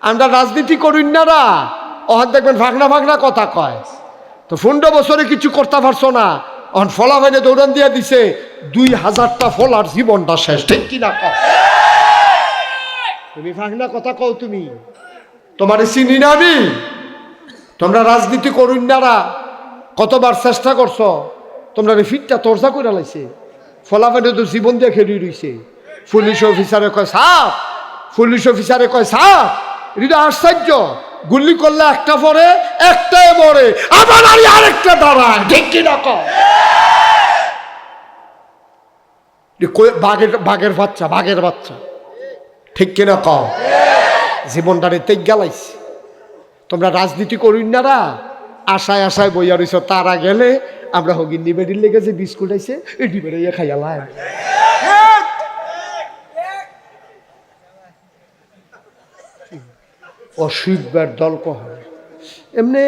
আমরা রাজনীতি করুন না রা অহন দেখবেন ফাঁকনা ফাঁকনা কথা কয়। তো 15 বছরে কিছু করতে পারছো না, অহন ফলা ভাইনে দৌড়ান দিয়া দিছে 2000টা ফলার জীবনটা শেষ। ঠিক কিনা কও? তুমি ফাঁকনা কথা কও, তুমি তোমারে চিনি না আমি। তোমরা রাজনীতি করুন না রা কতবার চেষ্টা করছো, তোমরা ফিটটা তরজা করে লাইছে। ফলা ভাইনে তো জীবন দিয়ে খেলি রইছে। পুলিশ অফিসারে কয় সাপ, পুলিশ অফিসারে কয় সাপ, এটা আশ্চর্য, গুলি করলে একটা পরে একটাই মরে, আবার আরেকটা দাঁড়ায়। ঠিক কিনা কও? বাঘের বাচ্চা, বাঘের বাচ্চা। ঠিক কিনা কও? জীবনটারে তেজ গেলাইছে। তোমরা রাজনীতি করুন না রা আশায় আশায় বইয়া রইছ, তারা গেলে আমরা হগিন নিবেদির লেগে যে বিস্কুট আইছে এই ডিবের খাইয়ালাম। অসুখবার দল কহ এমনি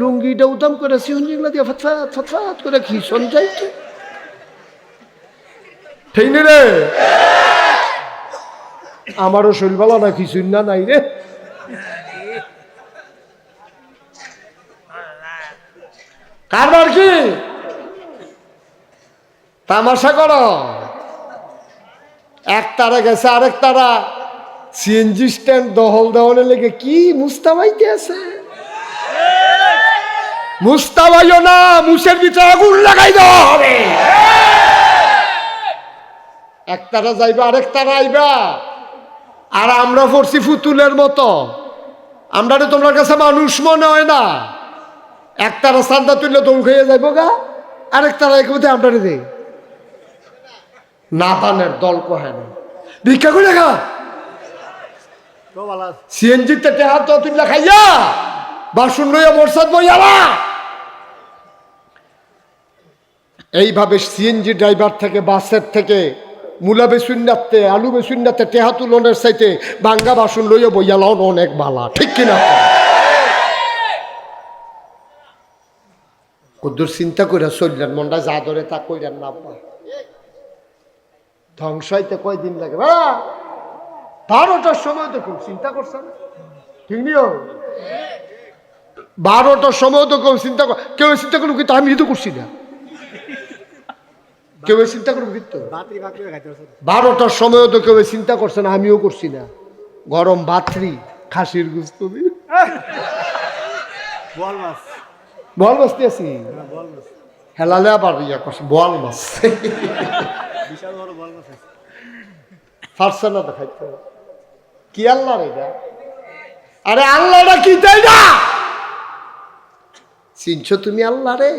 লুঙ্গিটা উদাম করে সিহন যেগুলো দিয়ে ফটফাট ফটফাট করে খিসন যাইতো। ঠিক নি রে? আমারও শৈল বলা না খিসুন না নাই রে। কারবার কি তামাশা করো? এক তারা গেছে আরেক তারা সিএনজি স্ট্যান্ড দহল দহলে লেগে কি মুস্তাবাইতে আছে। মুস্তাবাইও না, মুসের ভিতরে আগুন লাগাই দেওয়া হবে। এক তারা যাইবা আরেক তারা আইবা, আর আমরা পড়ছি ফুতুলের মতো। আমরা তোমার কাছে মানুষ মনে হয় না। এক তারা চান্দা তুললে দৌড় খেয়ে যাইব গা, আরেক তারা একে আমরা দে না পানের দল কহে না ভিক্ষা করে খা। সিএনজিতে টেহা তো তুললা খাইয়া বাসন লইয়া বর্ষাত বইয়ালা। এইভাবে সিএনজি ড্রাইভার থেকে, বাসের থেকে, মূলা বেসুন্নাতে, আলু বেসুন্নাতে টেহা তুলনের চাইতে ভাঙ্গা বাসন লইয়া বইয়ালাও অনেক বালা। ঠিক কিনা? কদ্দুর চিন্তা করে চললেন, মনটা যা ধরে তা কইলেন না। ধ্বংস হইতে কয়দিন লাগে? 12টার সময় তো খুব চিন্তা করছেন। ঠিক নিও 12টার সময় তো কেউ চিন্তা কর, কেউ চিন্তা করুক, কিন্তু আমি তো করছি না। কেউ চিন্তা করুক, কিন্তু 12টার সময় তো কেউ চিন্তা করছে না, আমিও করছি না। গরম বাতরি, খাসির গুস্ত, বল মাছতে আছি হেলালে আবার ইয়া করছে বল মাছ। পারছে না দেখাইতে। কি আল্লাহ রে এটা? আরে আল্লাহটা কি তাই না চিনছো তুমি আল্লাহ রে?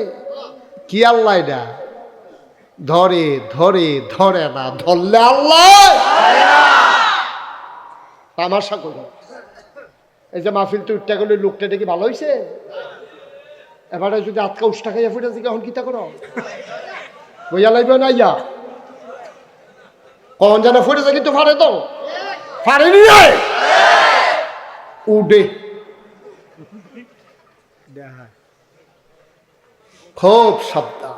কি আল্লাহ এটা? ধরে ধরে ধরে না, ধরলে আল্লাহ তামাশা করি। এই যে মাহফিল তো উঠটা গেলে লোকটা দেখি ভালো হয়েছে, এবারে যদি আটকা উষ্টা খাইয়া ফুটে থেকে এখন কিতা করো বইয়া লাগবে না ইয়া কখন যেন ফুটেছে, কিন্তু ফারে তো ফারে নিয়ে উডে খুব সাবধান।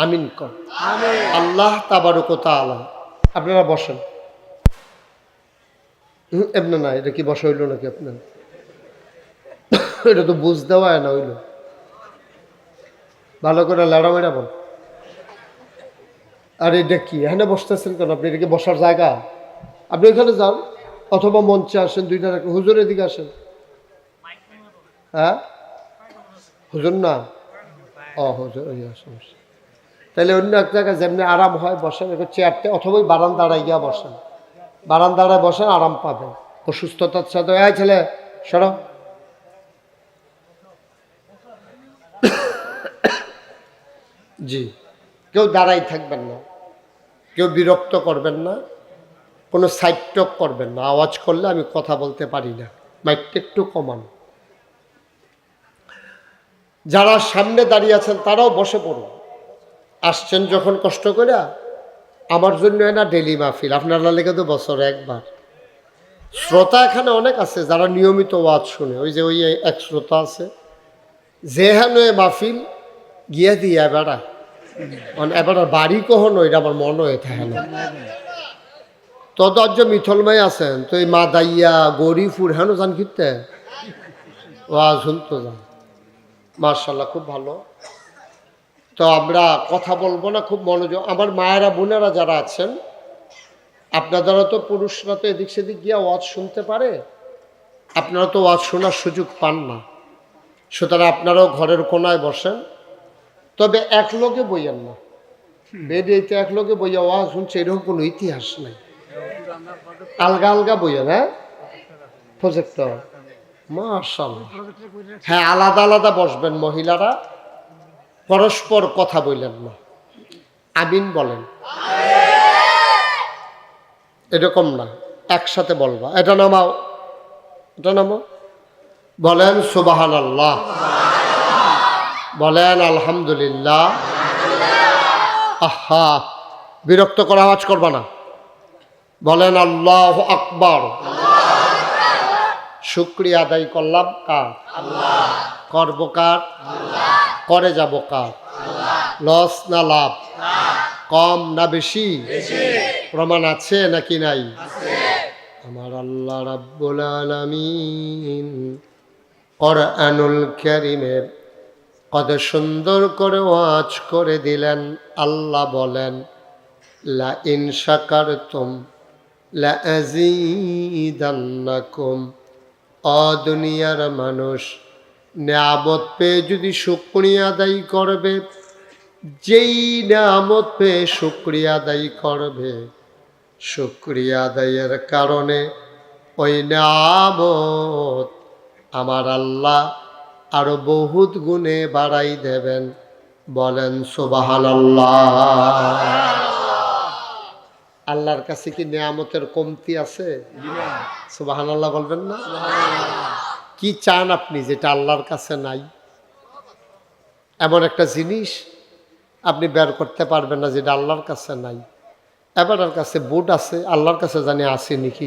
আমিন কর। আল্লাহ তাবারক ওয়া তাআলা। আপনারা বসেন। এমনি না, এটা কি বসা হইল নাকি আপনার? এটা তো বুঝ দেওয়া না হইল। ভালো করে লেড়া মেড়া বল। আর এটা কি এখানে বসতেছেন কেন? আপনি এটা কি বসার জায়গা? আপনি ওইখানে যান, অথবা মঞ্চে আসেন, দুইটা রাখেন। হুজুরের দিকে আসেন। হ্যাঁ হুজুর না, ও হুজুর আসেন। তাহলে অন্য এক জায়গায় যেমনি আরাম হয় বসেন, একটা চেয়ারতে, অথবা বারান্দাড়ায় গিয়া বসেন। বারান্দাড়ায় বসেন, আরাম পাবেন। অসুস্থতার সাথে এই ছেলে সরো। জি, কেউ দাঁড়াই থাকবেন না, কেউ বিরক্ত করবেন না, কোনো সাইড টক করবেন না। আওয়াজ করলে আমি কথা বলতে পারি না, মাইকটা একটু কমান। যারা সামনে দাঁড়িয়ে আছেন তারাও বসে পড়ুন। আসছেন যখন কষ্ট করে, আমার জন্য না ডেলি মাহফিল, আপনারা লেগে তো বছরে একবার। শ্রোতা এখানে অনেক আছে যারা নিয়মিত ওয়াজ শুনে। ওই যে ওই এক শ্রোতা আছে যে হেন মাহফিল গিয়ে দিয়ে এবার বাড়ি কখন ওইটা আমার মনে হয়ে থাকে না। তো অজ্জ মিথলমাই আছেন তো এই মা দাইয়া গরিফুর হেন জান কিনতে ওয়াজ শুনতো যান মার্শাল্লাহ খুব ভালো। তো আমরা কথা বলবো না, খুব মনোযোগ। আমার মায়েরা বোনেরা যারা আছেন, আপনারা তো পুরুষরা তো এদিক সেদিক গিয়া ওয়াজ শুনতে পারে, আপনারা তো ওয়াজ শোনার সুযোগ পান না, সুতরাং আপনারাও ঘরের কোনায় বসেন। তবে এক লোকে বইয়েন না, বেরিয়েতে এক লোকে বইয়া ওয়াজ শুনছে এরকম কোনো ইতিহাস নাই। আলগা আলগা বইয়েন, হ্যাঁ প্রজেক্টর মাশাআল্লাহ, হ্যাঁ আলাদা আলাদা বসবেন। মহিলারা পরস্পর কথা বললেন না, আমিন বলেন, এরকম না, একসাথে বলবা। এটা নামাও, এটা নামাও, বলেন সুবহানাল্লাহ, বলেন আলহামদুলিল্লাহ। আহা, বিরক্ত করা আওয়াজ করবা না, বলেন আল্লাহু আকবার। শুকরিয়া আদায় করলাম কার? আল্লাহ। করব কার? আল্লাহ। করে যাব কার? আল্লাহ। লস না লাভ? কম না বেশি? প্রমাণ আছে নাকি নাই? আমার আল্লাহ রাব্বুল আলামিন কোরআনুল কারীমের কত সুন্দর করে ওয়াজ করে দিলেন। আল্লাহ বলেন লা ইন শাকারতুম লা আযীদান্নাকুম। দুনিয়ার মানুষ নিয়ামত পেয়ে যদি শুকরিয়া আদায় করবে, যেই নিয়ামত পেয়ে শুকরিয়া আদায় করবে, শুকরিয়া আদায়ের কারণে ওই নিয়ামত আমার আল্লাহ আরো বহুত গুণে বাড়াই দেবেন। বলেন সুবহানাল্লাহ। আল্লাহর কাছে কি নিয়ামতের কমতি আছে? সুবহানাল্লাহ বলবেন না? কি চান আপনি যেটা আল্লাহর কাছে নাই? এমন একটা জিনিস আপনি বের করতে পারবেন না যেটা আল্লাহর কাছে নাই। এবার কাছে বুট আছে, আল্লাহর কাছে জানি আছে নাকি,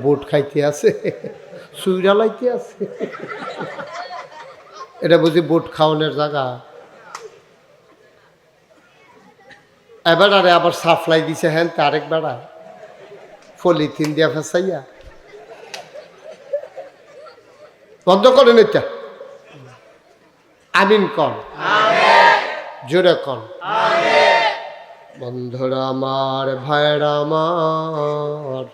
বুট খাইতে আছে, সুইরা লাইতে আছে, এটা বুঝি বুট খাওয়ানোর জায়গা। এবার আবার সাপ্লাই দিছে হ্যাঁ আরেক বেড়া পলিথিন দিয়া ফেসাইয়া। বন্ধ করেন এটা, আমিন কন, জোরে কন। বন্ধুরা আমার, ভাইরা আমার,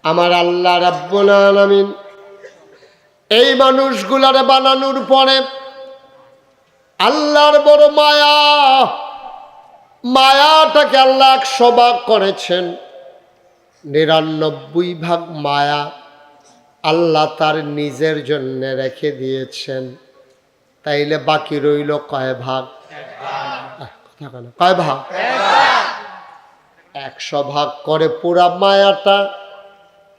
আমার আল্লাহ রাব্বুল আলামিন এই মানুষগুলারে বানানোর পরে আল্লাহর বড় মায়া, মায়াটাকে আল্লাহ 100 ভাগ করেছেন। 99 ভাগ মায়া আল্লাহ তার নিজের জন্য রেখে দিয়েছেন। তাইলে বাকি রইল কয় ভাগ? কয় ভাগ? 100 ভাগ করে পুরা মায়াটা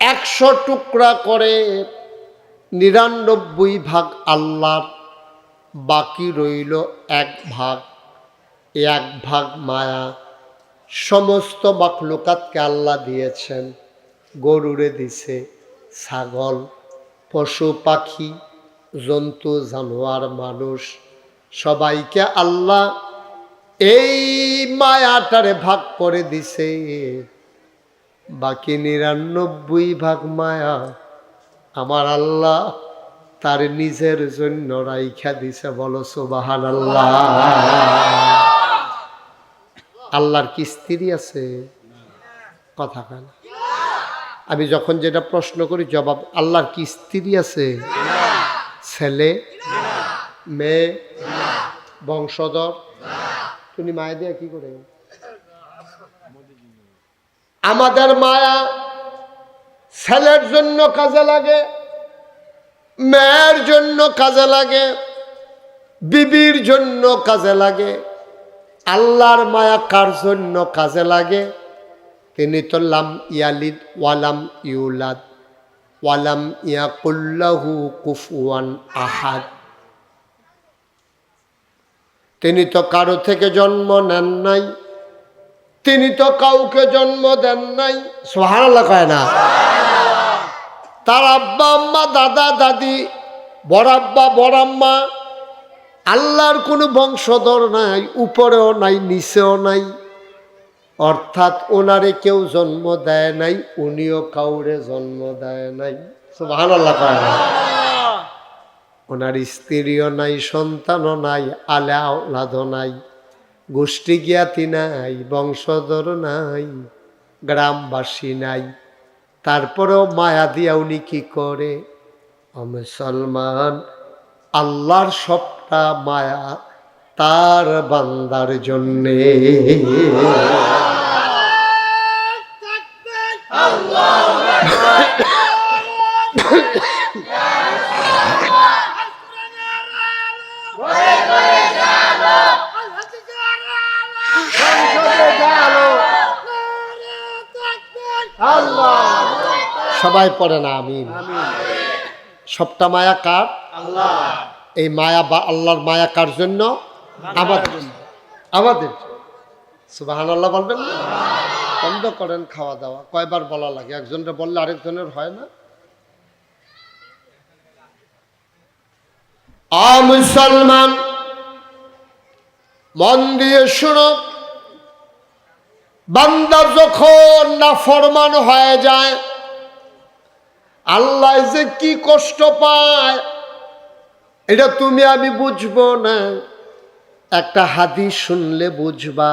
100 টুকরা করে 99 ভাগ আল্লাহর, বাকি রইল 1 ভাগ। 1 ভাগ মায়া সমস্ত মাখলুকাতকে আল্লাহ দিয়েছেন। গরুরে দিছে, ছাগল, পশু পাখি, জন্তু জানোয়ার, মানুষ, সবাইকে আল্লাহ এই মায়াটারে ভাগ করে দিছে। বাকি 99 ভাগ মায়া আমার আল্লাহ তার নিজের জন্য রাইখা দিছে। বলো সুবহানাল্লাহ। আল্লাহর কি স্ত্রী আছে? কথা কেন? আমি যখন যেটা প্রশ্ন করি জবাব, আল্লাহর কি স্ত্রী আছে? ছেলে, মেয়ে, বংশধর? তুমি মায়া দিয়ে কি করে? আমাদের মায়া ছেলের জন্য কাজে লাগে, মেয়ের জন্য কাজে লাগে, বিবির জন্য কাজে লাগে। আল্লাহর মায়া কার জন্য কাজে লাগে? তিনি তো লাম ইয়ালিদ ওয়ালাম ইউলাদ ওয়ালাম ইয়াকুল লাহু কুফুয়ান আহাদ। তিনি তো কারো থেকে জন্ম নেন নাই, তিনি তো কাউকে জন্ম দেন নাই। সুবহানাল্লাহ কয় না? তার আব্বা আম্মা, দাদা দাদি, বড় আব্বা বড় আম্মা, আল্লাহর কোনো বংশধর নাই, উপরেও নাই নিচেও নাই। অর্থাৎ ওনারে কেউ জন্ম দেয় নাই, উনিও কাউরে জন্ম দেয় নাই। সুবহানাল্লাহ কয় না? ওনার স্ত্রীও নাই, সন্তানও নাই, আলে আওলাদও নাই, গোষ্ঠী জ্ঞাতি নাই, বংশধর নাই, গ্রামবাসী নাই। তারপরেও মায়া দিয়া উনি কি করে? মুসলমান, আল্লাহর সবটা মায়া তার বান্দার জন্যে। সবাই পড়ে না আমিন। সবটা মায়া কার? আল্লাহ। এই মায়া বা আল্লাহর মায়া কার জন্য? আমাদের। সুবহানাল্লাহ বলবেন না? বন্ধ করেন খাওয়া দাওয়া। কয়বার বলা লাগে? একজনের বললে আরেকজনের হয় না। মুসলমান, মন দিয়ে শুনো, বান্দা যখন নাফরমান হয়ে যায়, আল্লাহ যে কি কষ্ট পায় এটা তুমি আমি বুঝবো না। একটা হাদিস শুনলে বুঝবা।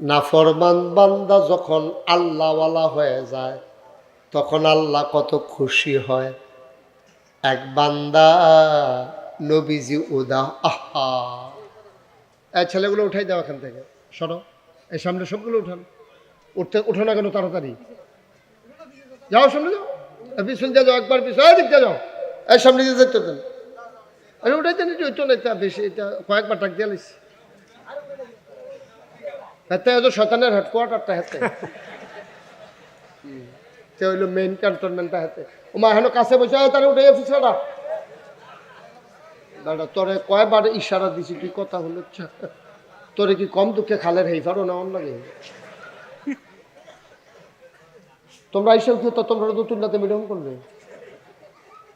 নাফরমান বান্দা যখন আল্লাহওয়ালা হয়ে যায় তখন আল্লাহ কত খুশি হয়। এক বান্দা নবীজি আহা, এই ছেলেগুলো উঠাই দাও এখান থেকে, সরো, এই সামনে সবগুলো উঠান। উঠো না কেন তাড়াতাড়ি? যাও সামনে যাও, পিছন দিয়ে যাও, একবার পিছন দিক দিয়ে যাও, এই সামনে দিয়ে যেতে দেন। আরে ওটাই জানি ওইটা না, এটা বেশি, এটা কয়েকবার টাক দিয়ে লিস। হাতে হয়তো শয়তানের হেডকোয়ার্টারটা হাতে, সে হইলো মেইন ক্যান্টনমেন্টটা হাতে। ওমা হেন কাছে বসে তারা উঠে পিছাটা দাদা, তোরে কয়বার ইশারা দিছি, তুই কথা হলো তোরে কি কম দুঃখে খালের হেইফারও না অন্য লাগে? তোমরা এইসব কি তো তোমরা নতুন রাতে মিলন করবে?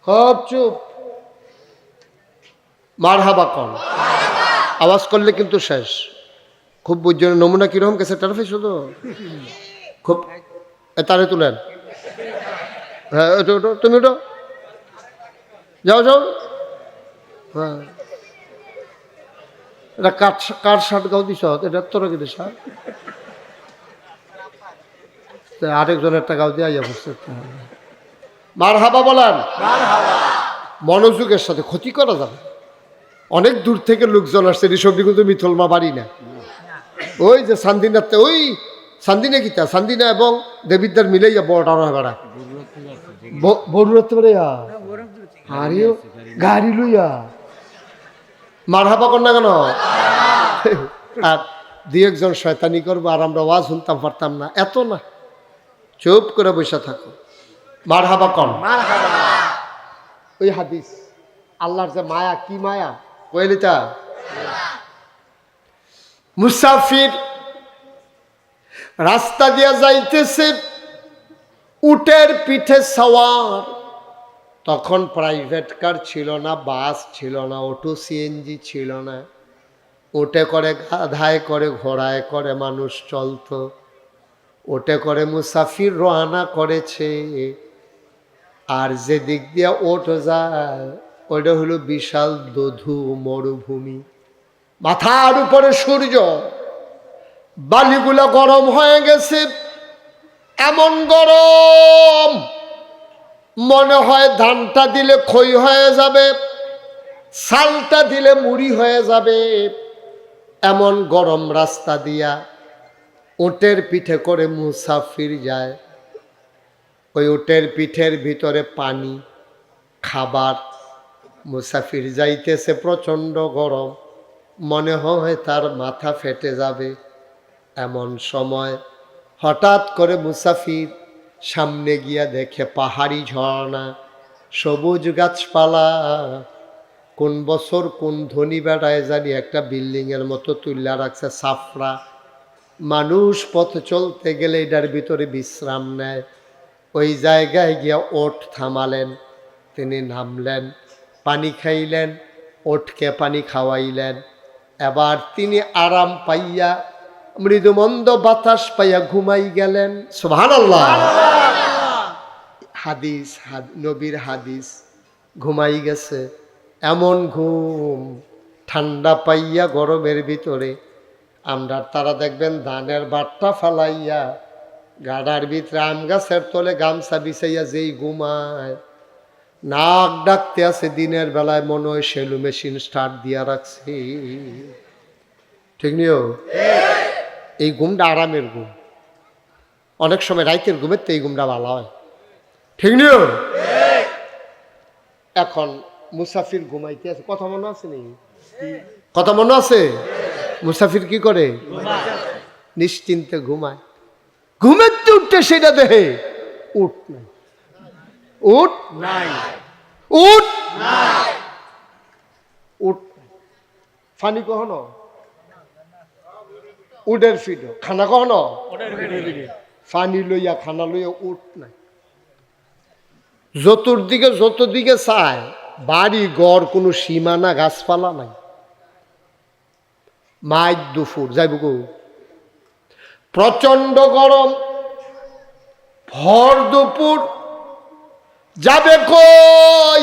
খুব চুপ, মারহাবা কন, আওয়াজ করলে কিন্তু শেষ। খুব বুঝছেন নমুনা কিরকম গেছে টারফে শুধু খুব তারে তুলেন। হ্যাঁ ওটো ওটো, তুমি ওটো যাও যাও। হ্যাঁ এটা কার শার্ট গাও দিস? এটা তোর কি দিস? আরেকজনের একটা গাও দিয়ে বসছে। মারহাবা বলেন, মনোযোগের সাথে, ক্ষতি করা যাবে। অনেক দূর থেকে লোকজন আসছে, ঋষভটি কিন্তু মিথলমা বাড়ি না। ওই যে সান্দিনাতে, ওই সান্দিনা গীতা, সান্দিনা এবং দেবিদ্দার মিলেইয়া বড়টা বেড়া বড় রাখতে পারে। আরে গাড়ি লইয়া মারহাবা কর না কেন? আর দুই একজন শয়তানি করবো আর আমরা ওয়াজ শুনতাম পারতাম না, এত না। চুপ করে বসে থাকো, মারহাবা কন। ওই হাদিস, আল্লাহর যে মায়া, কি মায়া কইলিটা। মুসাফির রাস্তা দিয়া যাইতেছে, উটের পিঠে সওয়ার। তখন প্রাইভেট কার ছিল না, বাস ছিল না, অটো সিএনজি ছিল না। উটে করে, গাধায় করে, ঘোড়ায় করে মানুষ চলতো। ওটে করে মুসাফির রওনা করেছে। আর যে দিক দিয়ে ওট যায় ওইটা হলো বিশাল দধু মরুভূমি। মাথার উপরে সূর্য, বালিগুলা গরম হয়ে গেছে, এমন গরম মনে হয় ধানটা দিলে খই হয়ে যাবে, চালটা দিলে মুড়ি হয়ে যাবে। এমন গরম রাস্তা দিয়া উটের পিঠে করে মুসাফির যায়। ওই উটের পিঠের ভিতরে পানি, খাবার। মুসাফির যাইতেছে, প্রচণ্ড গরম, মনে হয় তার মাথা ফেটে যাবে। এমন সময় হঠাৎ করে মুসাফির সামনে গিয়া দেখে পাহাড়ি ঝর্ণা, সবুজ গাছপালা। কোন বছর কোন ধনী বেড়ায় জানি একটা বিল্ডিংয়ের মতো তুল্লা রাখছে, সাফরা। মানুষ পথ চলতে গেলে এটার ভিতরে বিশ্রাম নেয়। ওই জায়গায় গিয়া ওট থামালেন, তিনি নামলেন, পানি খাইলেন, ওটকে পানি খাওয়াইলেন। এবার তিনি আরাম পাইয়া মৃদুমন্দ বাতাস পাইয়া ঘুমাই গেলেন। সুবহানাল্লাহ। হাদিস, নবীর হাদিস, ঘুমাই গেছে। এমন ঘুম, ঠান্ডা পাইয়া গরমের ভিতরে আমরা তারা দেখবেন ধানের বাট্টা ফালাইয়া গাড়ার ভিতরে আম গাছের তলে গামছা বিছাইয়া যেই ঘুমায়, নাক ডাকতে আছে দিনের বেলায় মনে হয় সেলু মেশিন স্টার্ট দিয়া রাখছে। ঠিক নিও? এই ঘুমটা আরামের ঘুম। অনেক সময় রাইতের ঘুমের তো এই ঘুমটা ভালো হয়। ঠিক নিও? এখন মুসাফির ঘুমাইতে আছে, কথা মনে আছে নি? কথা মনে আছে? মুসাফির কি করে? নিশ্চিন্তে ঘুমায়। ঘুমের তো উঠতে সেটা দেহে উঠ নাই, উঠ নাই, উঠ নাই, উঠ ফানি কখনো উডের ফিডো খানা কখনো ফানি লইয়া খানা লইয়া উঠ নাই। যতদিকে চায় বাড়ি ঘর, কোনো সীমানা, গাছপালা নাই। মাইক দুপুর যাইব গো, প্রচন্ড গরম, ভর দুপুর যাবে কই?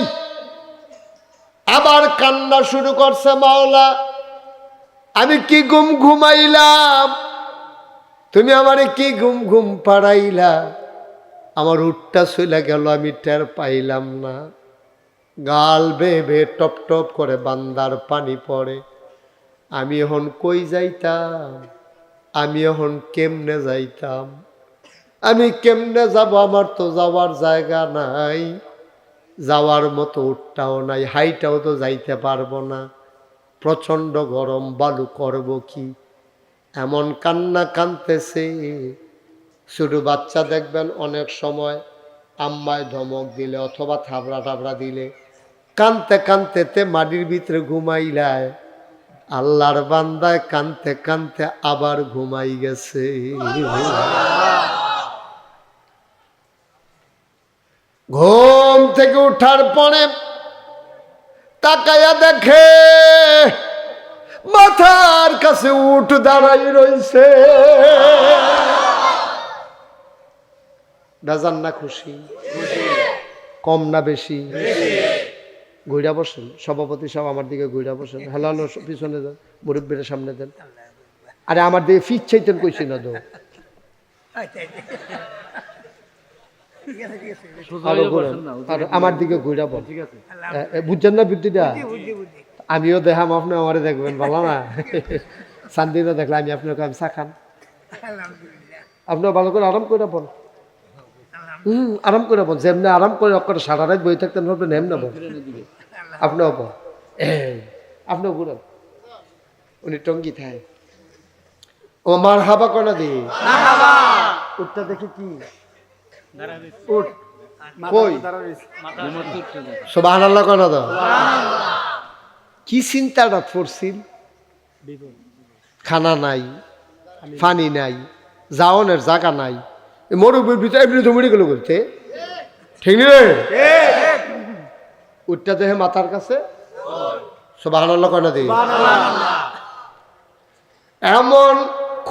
আবার কান্না শুরু করছে, মাওলা আমি কি ঘুমাইলাম, তুমি আমারে কি ঘুম পাড়াইলা, আমার উঠটা চলে গেল, আমি টের পাইলাম না। গাল বেয়ে টপ টপ করে বান্দার পানি পড়ে। আমি এখন কই যাইতাম, আমি এখন কেমনে যাইতাম, আমি কেমনে যাব, আমার তো যাওয়ার জায়গা নাই, যাওয়ার মতো উঠটাও নাই, হাইটাও তো যাইতে পারবো না, প্রচন্ড গরম, বালু করব কি? এমন কান্না কানতেছে। ছোট বাচ্চা দেখবেন অনেক সময় আম্মায় ধমক দিলে অথবা থাবড়া টাবড়া দিলে কানতে কানতে মাটির ভিতরে ঘুমাইলায়। আল্লাহর বান্দায় কানতে কানতে আবার ঘুমাই গেছে। ঘুম থেকে উঠার পরে তাকায়া দেখে মাথার কাছে উঠ দাঁড়াই রইছে। বেজান না খুশি? কম না বেশি? ঘুরা বসেন, সভাপতি সব আমার দিকে ঘুরা বসেন। হ্যালো হ্যালো, পিছনে দেন, মুরব্বীর সামনে দেন। আরে আমার দিকে ফিট চাইতেন কইছি না তো, আমার দিকে ঘুরা বল। বুঝছেন না বুদ্ধিটা? আমিও দেখাম, আপনি আমারে দেখবেন, ভালো না? শান্তিও দেখলে আমি আপনাকে আমি চা খান, আপনিও ভালো করে আরাম করে বল। আরাম করে বল, যেমনি আরাম করে অক্ষরে সারা রাত বই থাকতেন ভাববেন এমনি বল। আপনিও বল, আপনিও ঘুরেন। উনি টঙ্গি থায়, ও মার হাবা কনা দি উঠটা দেখি কি উঠ কই সুবহানাল্লাহ কনা দাও। কি চিন্তাটা করছিল, খানা নাই, পানি নাই, যাওনের জায়গা নাই, মরুভূমির ভিতরে এমনি জমিয়ে গেল বলতে। ঠিক রে? উঠটা দেখে মাথার কাছে সুবহানাল্লাহ কনা দি। এমন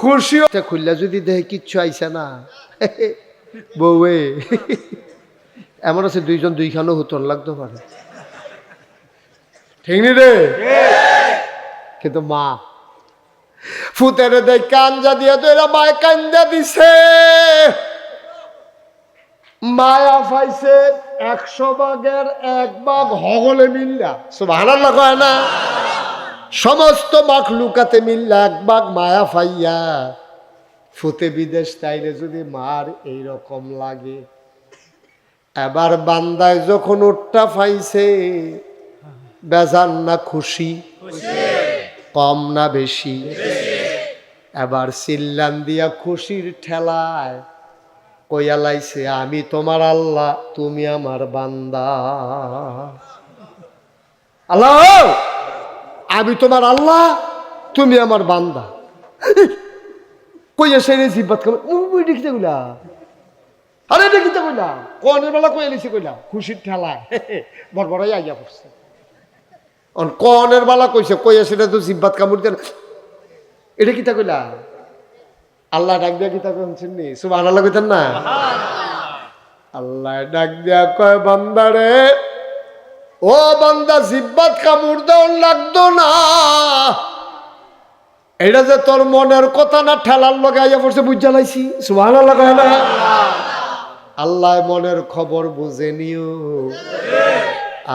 খুশি খুললা যদি দেখে কিচ্ছু আইসে না, বউয়ে এমন আছে দুইজন দুইখানো হুতন লাগতে পারে। ঠিক নি রে? কিন্তু মা ফুতেরে দেখ কাঞ্জা দিয়ে তো এরা মায় কান্দা দিছে। মায়া পাইছে 100 ভাগের 1 ভাগ হগলে মিল্লা। সুবহানাল্লাহ কয় না? সমস্ত মাখলুকাতে মিল্লা 1 ভাগ মায়া পাইয়া ফুতে বিদেশ তাইলে যদি মার এইরকম লাগে, এবার বান্দায় যখন উঠটা পাইছে বেজান না খুশি? কম না বেশি? এবার চিল্লান দিয়া খুশির ঠেলায় কইয়া লাইছে, আমি তোমার আল্লাহ, তুমি আমার বান্দা। আল্লাহ, আমি তোমার আল্লাহ, তুমি আমার বান্দা। কইয়া সেই জিব্বাত দেখিতে কইলা, আরে দেখিতে কইলা কনের বেলা কইয়া লিছে কইলা খুশির ঠেলায় বড়বড়াই আইয়া পড়ছে। কনের বেলা কইছে কইয়া সেটা তো জিব্বাত কামড় দেন, এটা কিতা কইলা? আল্লাহ ডাক দিয়া কি তা শুনছেন নি? সুবহানাল্লাহ কইতেন না? আল্লাহ ডাক দিয়া কয় বান্দারে, ও বান্দা জিব্বাত কামড় দেওয়ার লাগতো না, এটা যে তোর মনের কথা না ঠেলার লগে আইয়া পড়ছে বুঝা লাইছি। সুবহানাল্লাহ কয় না? আল্লাহ মনের খবর বুঝে নিও।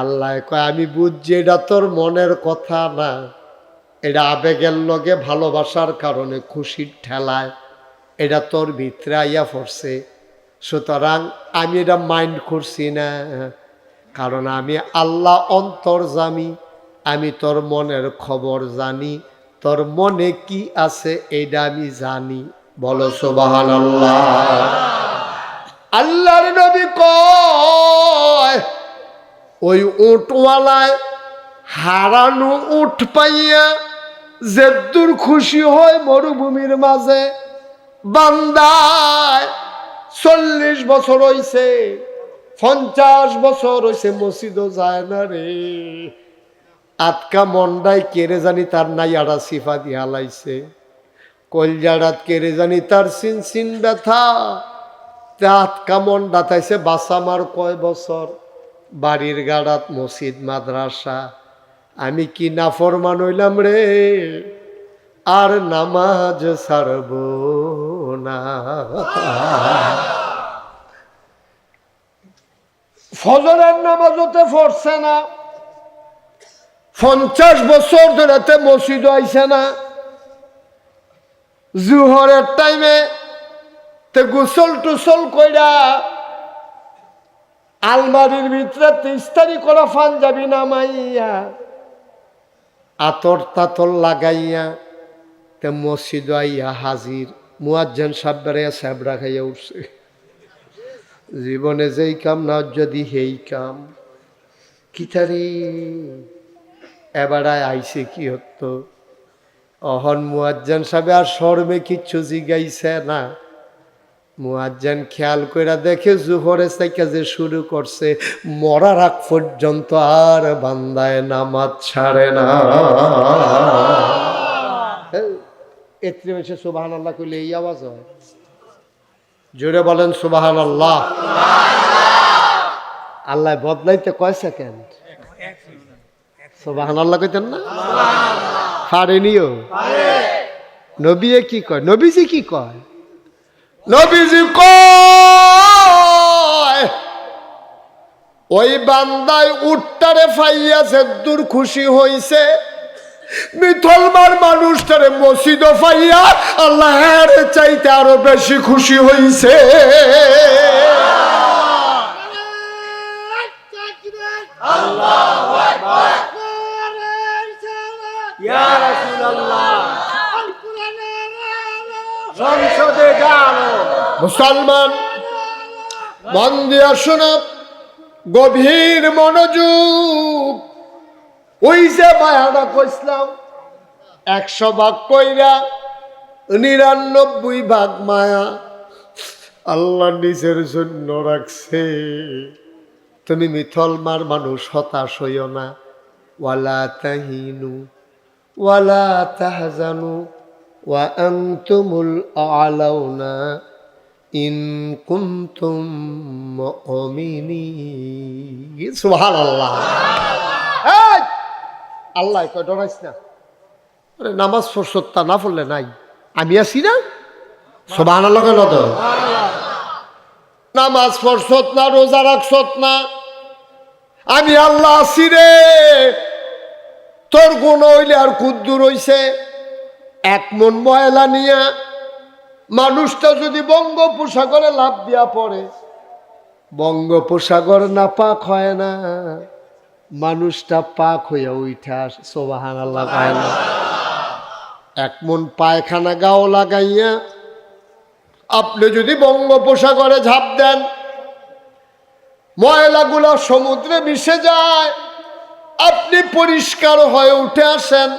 আল্লাহ কয় আমি বুঝছি এটা তোর মনের কথা না, এটা আবেগের লগে ভালোবাসার কারণে খুশির ঠেলায় এটা তোর ভিতরে আইয়া পড়ছে। সুতরাং আমি এটা মাইন্ড করছি না, কারণ আমি আল্লাহ অন্তর্যামী, আমি তোর মনের খবর জানি, তোর মনে কি আছে এইটা আমি জানি। বলো সুবহানাল্লাহ। আল্লাহর নবী কয় ওই উটওয়ালায় হারানো উট পাইয়া যে দূর খুশি হয় মরুভূমির মাঝে, বান্দায় 40 বছর হইছে, 50 বছর হইছে, মসজিদও যায় না রে। আতকা মন্ডায় কেড়ে জানি তার নাইয়ারা সিফা দিয়া লাইছে, কলজাড়াত কেড়ে জানি তার সিন সিন ব্যথা। আতকা মন্ডা তাইছে বাসামার কয় বছর, বাড়ির গাড়াত মসজিদ মাদ্রাসা। আমি কি নাফরমান হইলাম রে, আর নামাজ ছাড়ব না। ফজরের নামাজ হতে পড়ছে না, 50 বছর ধরে মসজিদ আইছে না। জুহরের টাইমে তে গোসল টুসল কইরা আলমারির ভিতরে 23 করা পাঞ্জাবি নামাইয়া আতর তাতর লাগাইয়া তে মসজিদ আইয়া হাজির। মুয়াজ্জিন সাহেবরা সাহেবরা খাইয়া উঠছে, জীবনে যেই কাম না যদি হেই কাম কিতারে এবারায় আইছে কি হতো। অহন মুয়াজ্জিন সাহেব আর শর্মে কিচ্ছু জিগাইছে না। মুয়াজ্জিন খেয়াল কইরা দেখে জোহরে থেকে যে শুরু করছে মরার আগ পর্যন্ত আর বান্দায় নামাজ ছাড়ে না। এত্রি মাসে সুবহানাল্লাহ কইলে এই আওয়াজ হয়। জোরে বলেন সুবহানাল্লাহ। আল্লাহ বদলাইতে কয় সেকেন্ড? সুবহানাল্লাহ কইতেন না? পারেনিও। নবী কি কয়? নবীজি কি কয়? নবীজি কয় ওই বান্দায় উটটারে ফাইয়াছে দূর খুশি হইছে, মিথলমার মানুষটারে মসজিদ ফাইয়া আল্লাহর চাইতে আরো বেশি খুশি হইছে। আল্লাহু আকবার। ইয়া রাসূলুল্লাহ। সংসদে যাও মুসলমান, মন দিয়া শোনো, গভীর মনোযোগ। ওই যে মায়াটা কইছিলাম 100 ভাগ কইরা 99 ভাগ মায়া আল্লাহ নিজের জন্য রাখছে। তুমি মিথলমার মানুষ হতাশ হইও না। ওয়ালা তাহিনু ওয়ালা তাহজানু ওয়া আনতুমুল আ'লাউনা ইন কুনতুম মুমিনিন। সুবহানাল্লাহ। আল্লাহ কয় ডরাইস না, নামাজ পড়ছতা না পড়লে নাই, আমি আছি না। সুবহানাল্লাহ কেন তো? নামাজ পড়ছত না, রোজা রাখছত না, আমি আল্লাহ আছি রে। তোর গুণ হইলে আর কুদ্দুর হইছে। 1 মন ময়লা নিয়া মানুষটা যদি বঙ্গোপসাগরে লাফ দিয়া পড়ে, বঙ্গোপসাগর না পাক হয় না, মানুষটা পাক হইয়া উঠা আসে। সুবহানাল্লাহ কয় না? 1 মন পায়খানা গাও লাগাইয়া আপনি যদি বঙ্গোপসাগরে ঝাঁপ দেন, ময়লাগুলো সমুদ্রে মিশে যায়, আপনি পরিষ্কার হয়ে উঠে আসেন।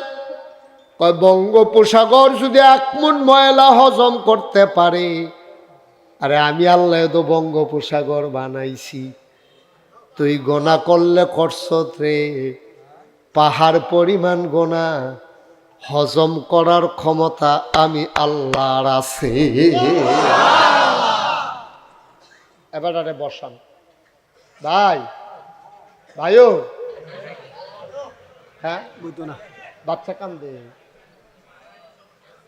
বঙ্গোপসাগর যদি 1 মন ময়লা হজম করতে পারে, আরে আমি আল্লাহ তো বঙ্গোপসাগর বানাইছি, তুই গোনা করলে করছত রে, পাহাড় পরিমাণ গোনা হজম করার ক্ষমতা আমি আল্লাহর আছে। এবার আরে বসান ভাই, ভাইও হ্যাঁ বুঝতো না, বাচ্চা কান্দে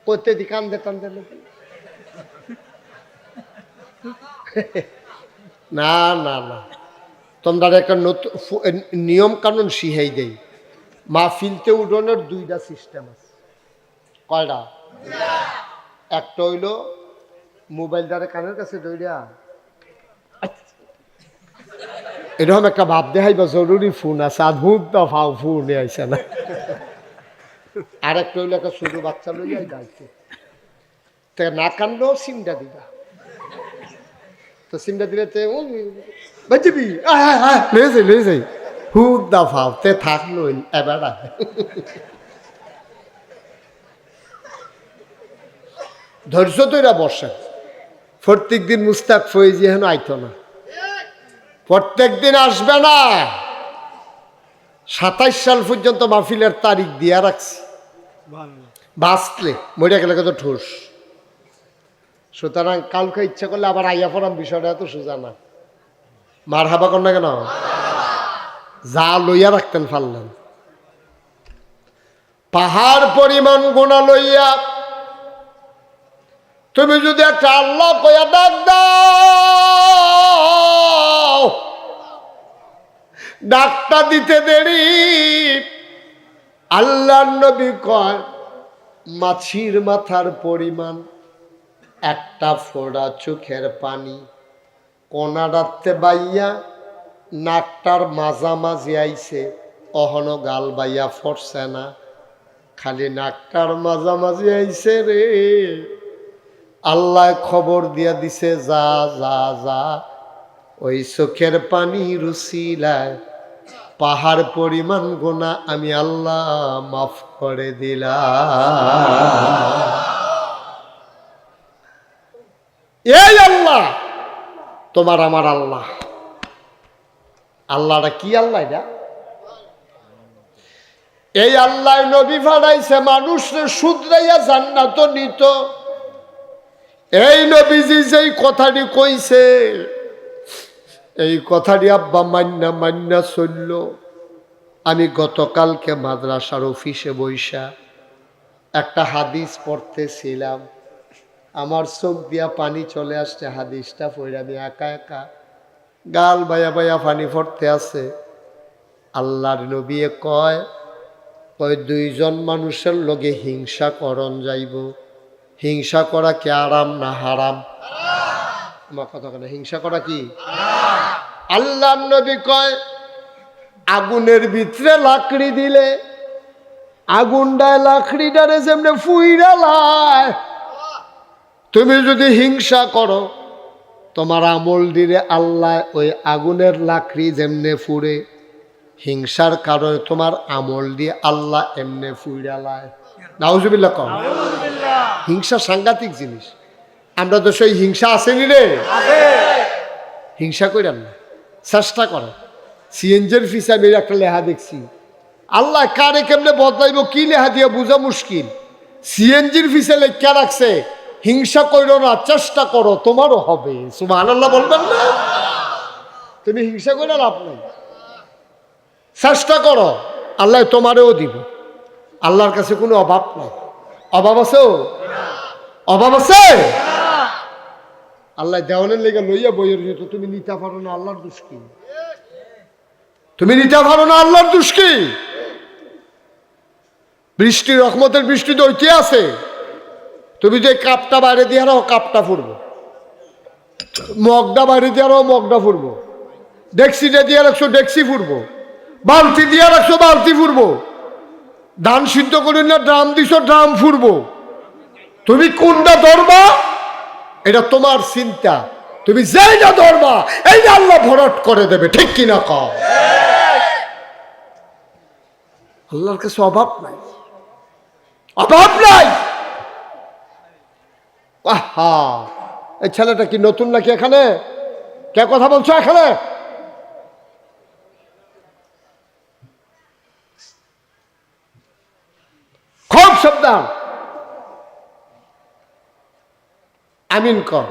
করতে দি, কান্দে টান্দে না না না, তোমরা একটা নতুন নিয়ম কানুন শিখাই দেই। মাহফিলতে উঠোনের দুইটা সিস্টেম আছে। কয়টা? একটা হইল মোবাইল দ্বারা কানের কাছে দইরা এরকম একটা ভাব দেখাইবা জরুরি ফোন আছে, আধুত দা ফাও ফোন আইসা না। আর একটা হইলো একটা ছোট বাচ্চা লইয়া যাইছে, তে না কানলেও সিমটা দিবা, তো সিমটা দিলে তে বাজিবি লয়ে যাই হুদ দা ফাও তে থাকলো এবার। ধৈর্য ধইরা বসে। প্রত্যেক দিন মুস্তাক ফয়েজি এখন আইতো না, প্রত্যেক দিন আসবে না। 27 সাল পর্যন্ত মাহফিলের তারিখ দিয়া রাখছি, বাঁচলে মরিয়া গেলে কত ঠোস। সুতরাং কালকে ইচ্ছা করলে আবার আইয়া পড়াম, বিষয়টা এত সোজা না। মার হাবা কর না কেন, যা লইয়া রাখতেন পারলেন। পাহাড় পরিমাণ গোনা লইয়া তুমি যদি একটা আল্লাহ কইয়া ডাক দাও, ডাকটা দিতে দেরি। আল্লাহর নবী কয় মাছির মাথার পরিমাণ একটা ফোঁটা চোখের পানি কোনাডাতে বাইয়া নাকটার মাঝামাঝি আইছে, অহনো গাল বাইয়া ফরছে না, খালি নাকটার মাঝামাঝি আইছে রে। আল্লাহ খবর দিয়া দিছে, যা যা যা ওই চোখের পানি রুচিলায় পাহাড় পরিমাণ গোনা আমি আল্লাহ মাফ করে দিলাম। এই আল্লাহ তোমার আমার আল্লাহ। আল্লাহটা কি আল্লাহ? এটা এই আল্লাহ নবী ফাড়াইছে মানুষরে শুধরাইয়া জান্নাত নিত। এই নবীজি যেই কথাটি কইছে, এই কথাটি আব্বা মান্না মান্না চলল। আমি গতকালকে মাদ্রাসার অফিসে বইসা একটা হাদিস পড়তেছিলাম, আমার চোখ দিয়া পানি চলে আসছে। হাদিসটা পড়ে আমি একা একা গাল বায়া বায়া পানি পড়তে আছে। আল্লাহর নবী কয় দুইজন মানুষের লগে হিংসা করন যাইব। হিংসা করা কি আরাম না হারাম? আমার কথা কেন, হিংসা করা কি? আল্লাহর নবী কয় আগুনের ভিতরে লাকড়ি দিলে আগুনটায় লাকড়িটারে যেমনে ফুইরা লায়, তুমি যদি হিংসা করো তোমার আমল দিলে আল্লাহ ওই আগুনের লাকড়ি যেমনে ফুড়ে, হিংসার কারণে তোমার আমল দিয়ে আল্লাহ এমনে ফুইরা লায়। নাউজুবিল্লাহ কম। হিংসা সাংঘাতিক জিনিস। আমরা তো সেই হিংসা আসেনি রে, হিংসা করেন না, চেষ্টা করো। সিএনজির ফিসা মেরে একটা লেহা দেখছি, আল্লাহ কারে কেমনে বদলাইব কি লেহা দিয়ে বোঝা মুশকিল। সিএনজির ফিসা লেখা রাখছে হিংসা করো না, চেষ্টা করো তোমারও হবে। সুবহানাল্লাহ বলবেন না? তুমি হিংসা করে লাভ নাই, চেষ্টা করো, আল্লাহ তোমারও দিব। আল্লাহর কাছে কোনো অভাব নাই। অভাব আছে? অভাব আছে? আল্লাহ দেওয়ানের লেগে লইয়া বইয়ের যেত, তুমি নিতে পারো না, আল্লাহর দোষ কি? তুমি নিতে পারো না, আল্লাহর দোষ কি? বৃষ্টি রহমতের বৃষ্টি তো ওইতে আছে। তুমি যে কাপটা বাইরে দিয়ে রাখো কাপটা ফুরবো, মগটা বাইরে দিয়ে রাখো মগটা ফুরবো, ডেক্সিটা দিয়ে রাখছো ডেক্সি ফুরবো, বালতি দিয়ে রাখছো বালতি ফুরবো, ধান সিদ্ধ করি না ড্রাম দিছো ড্রাম ফুরবো। তুমি কোনটা ধরবা এটা তোমার চিন্তা, তুমি যেইটা ধরবা এইটা আল্লাহ ভরট করে দেবে, ঠিক কিনা কও? আল্লাহর কাছে অভাব নাই, অভাব নাই। আহা, এই ছেলেটা কি নতুন নাকি? এখানে কে কথা বলছো? এখানে খুব সাবধান। আমিন কর,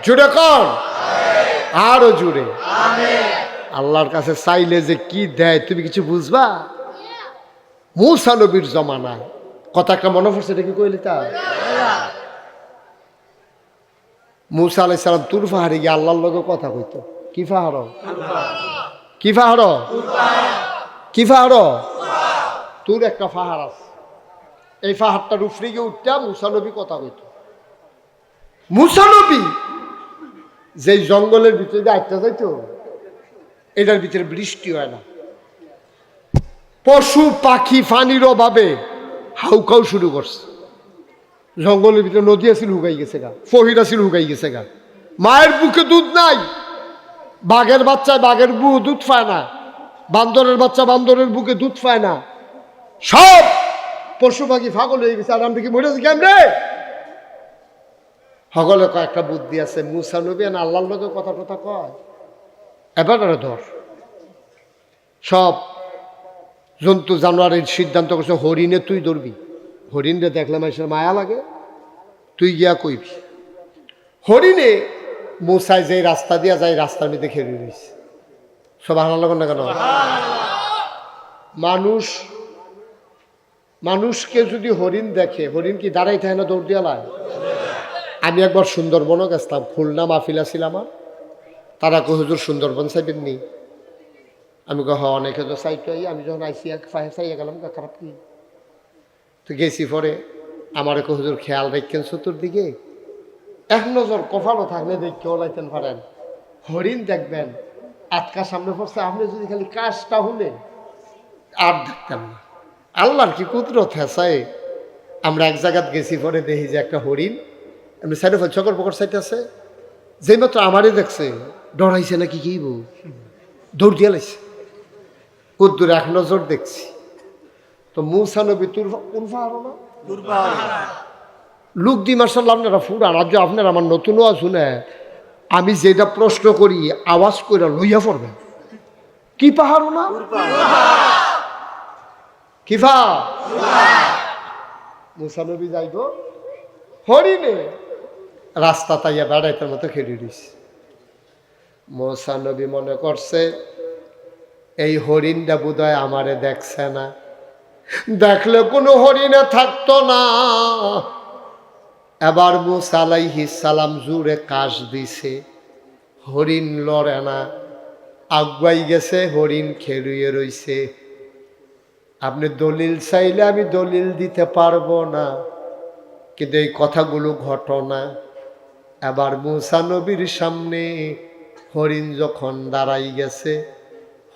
জুড়ে কর, আরো জুড়ে। আল্লাহর কাছে চাইলে যে কি দেয় তুমি কিছু বুঝবা। মূসা নবীর জমানা কথা একটা মনে পড়ছে, এটা কি কইলি তা? মূসা আলাইহিস সালাম তুর পাহাড়ে গিয়ে আল্লাহর লগে কথা কইতো। কি পাহাড়? কি পাহাড়? কি পাহাড়? তুর একটা পাহাড় আছে। এই পাহাড়টার উপরে গিয়ে উঠতে মূসা নবী কথা কইতো। মূসা নবী যেই জঙ্গলের ভিতরে দিয়ে আটটা যাইতো, এটার ভিতরে বৃষ্টি হয় না, পশু পাখি পানির অভাবে হাউকাউ শুরু করছে। জঙ্গলের ভিতরে নদী আছিল, হুগাই গেছে গা, ফহির আছিল, হুগাই গেছে গা। মায়ের বুকে দুধ নাই, বাঘের বাচ্চা বাঘের দুধ পায় না, বান্দরের বাচ্চা বান্দরের বুকে দুধ পায় না, সব পশু পাখি পাগল হয়ে গেছে। আর আমরা কি মরে আছি কেমনে? সকলে কয়েকটা বুদ্ধি আছে। মূসা নবী না আল্লাহর লোকের কথা কথা কয়, এবার ধর সব জন্তু জানোয়ারের সিদ্ধান্ত করছে হরিণে তুই ধরবি। হরিণরে দেখলে মানুষের মায়া লাগে, তুই গিয়া কইবি। হরিণে মূসায় যে রাস্তা দিয়া যায়, রাস্তার মধ্যে খেয়ে রয়েছে। সব আল্লাহ লাগ না কেন? মানুষকে যদি হরিণ দেখে, হরিণ কি দাঁড়াই থাকে না, দৌড় দিয়া লায়? আমি একবার সুন্দরবনও গেছিলাম, খুলনা মাহফিল আছিল আমার। তারা কো হুজুর সুন্দরবন চাইবেন নি? আমি কহ অনেকে তো চাইতো। আমি যখন আইসি চাইয়া গেলাম, খারাপ কি? তো গেছি পরে আমার কো হুজুর খেয়াল রাখছেন চতুর্দিকে, এক নজর কপালও থাকলে দেখতে ওলাইতেন পারেন। হরিণ দেখবেন আটকা সামনে পড়ছে, আপনি যদি খালি কাজটা হলে আর দেখতেন না। আল্লাহর কি কুদরত হেসায়। আমরা এক জায়গাত গেছি, পরে দেখি যে একটা হরিণ এমনি সাইডে চকর পকর সাইডে আছে। যেই মাত্র আমারই দেখছে, ডরাইছে নাকি কি দৌড় দিয়ে লাইছে। কুদ্দুর এক নজর দেখছি তো মূসা নবী তুর কোন পাহাড় না লুক দি মার্শাল আপনারা ফুরান। আজ আপনার আমার নতুন শুনে আমি যেটা প্রশ্ন করি আওয়াজ করে লইয়া পড়বেন। কি পাহাড় না? কি মূসা নবী যাইব হরিণে রাস্তা তাইয়া বেড়াইতের মতো খেলে দিছে। মূসা নবী মনে করছে এই হরিণটা বোধহয় আমারে দেখছে না, দেখলে কোনো হরিণে থাকতো না। এবার মূসা আলাইহিস সালাম জুড়ে কাশ দিছে, হরিণ লড়ে না, আগুয়াই গেছে, হরিণ খেলুয়ে রইছে। আপনি দলিল চাইলে আমি দলিল দিতে পারবো না, কিন্তু এই কথাগুলো ঘটনা। এবার মূসা নবীর সামনে হরিণ যখন দাঁড়াই গেছে,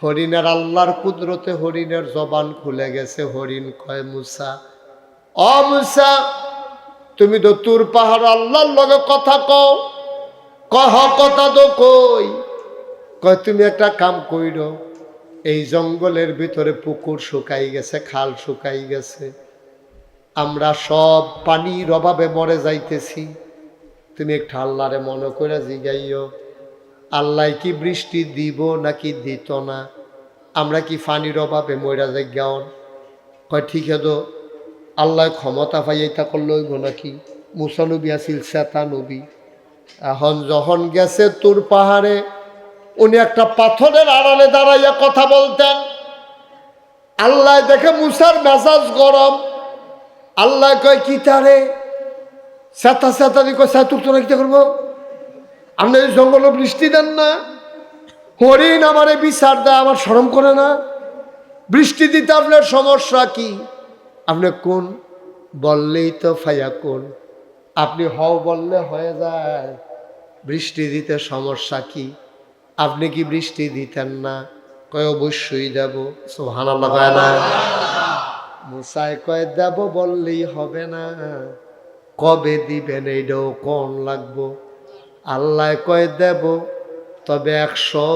হরিণের আল্লাহর কুদরতে হরিণের জবান খুলে গেছে। হরিণ কয় মূসা, অ মূসা তুমি তো তুর পাহাড় আল্লাহর লগে কথা কও। কহ কথা তো কই? কয় তুমি একটা কাম কইরো, এই জঙ্গলের ভিতরে পুকুর শুকাই গেছে, খাল শুকাই গেছে, আমরা সব পানির অভাবে মরে যাইতেছি। তুমি একটু আল্লাহরে মনে করে জিগাইও, আল্লাহ কি বৃষ্টি দিব নাকি দিত না? আমরা কি পানির অভাবে মরা যাই গাওন? কয় ঠিক আছে, আল্লাহ ক্ষমতা পাইয়া করলে হইব নাকি? মূসা নবী আছিল শ্বেতা নবী। এখন যখন গেছে তুর পাহাড়ে, উনি একটা পাথরের আড়ালে দাঁড়াইয়া কথা বলতেন। আল্লাহ দেখে মূসার মেজাজ গরম। আল্লাহ কয় কি তারে শ্বেতা শ্বেতানি কয় তুর তোরা কি করবো? আপনি এই জঙ্গলে বৃষ্টি দেন না, হরিণ আমারে বিচার দেয়, আমার শরম করে না? বৃষ্টি দিতে আপনার সমস্যা কি? আপনি কোন বললেই তো ফাইয়া কোন, আপনি হও বললে হয়ে যায়, বৃষ্টি দিতে সমস্যা কি? আপনি কি বৃষ্টি দিতেন না? কয় অবশ্যই দেব। সুবহানাল্লাহ কয় না? মূসায় কয় দেব বললেই হবে না, কবে দিবেন এইটাও কোন লাগবো। আল্লাহ কয় দেব, তবে 100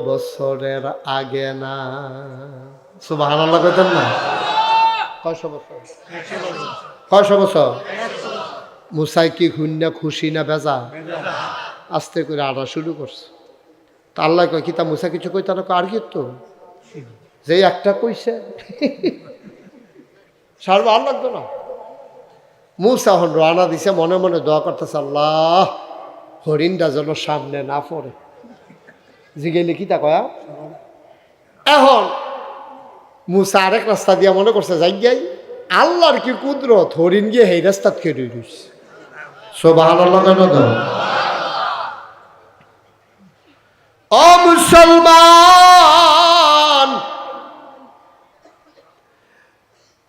বছরের আগে না। সুবহানাল্লাহ কইতেন না? কয়শো বছর? 100 বছর। মূসায় কি হুন্না খুশি না বেজা? আস্তে করে আড়া শুরু করছে। তা আল্লাহ কয় কি তা মূসা কিছু কইতা না? আর কি তো যে একটা কইছে। সার ভালো লাগতো না। মুসা হন রানা দিছে, মনে মনে দোয়া করতেছে, আল্লাহ হরিণটা যেন সামনে না পড়ে। জিগেলে কি তা কয়া। এখন মুসা আরেক রাস্তা দিয়া মনে করছে যাই যাই, আল্লাহর কি কুদরত, হরিণ গিয়ে এই রাস্তা খেয়ে রইছে। সুবহানাল্লাহ কেন দাও। ও মুসলমান,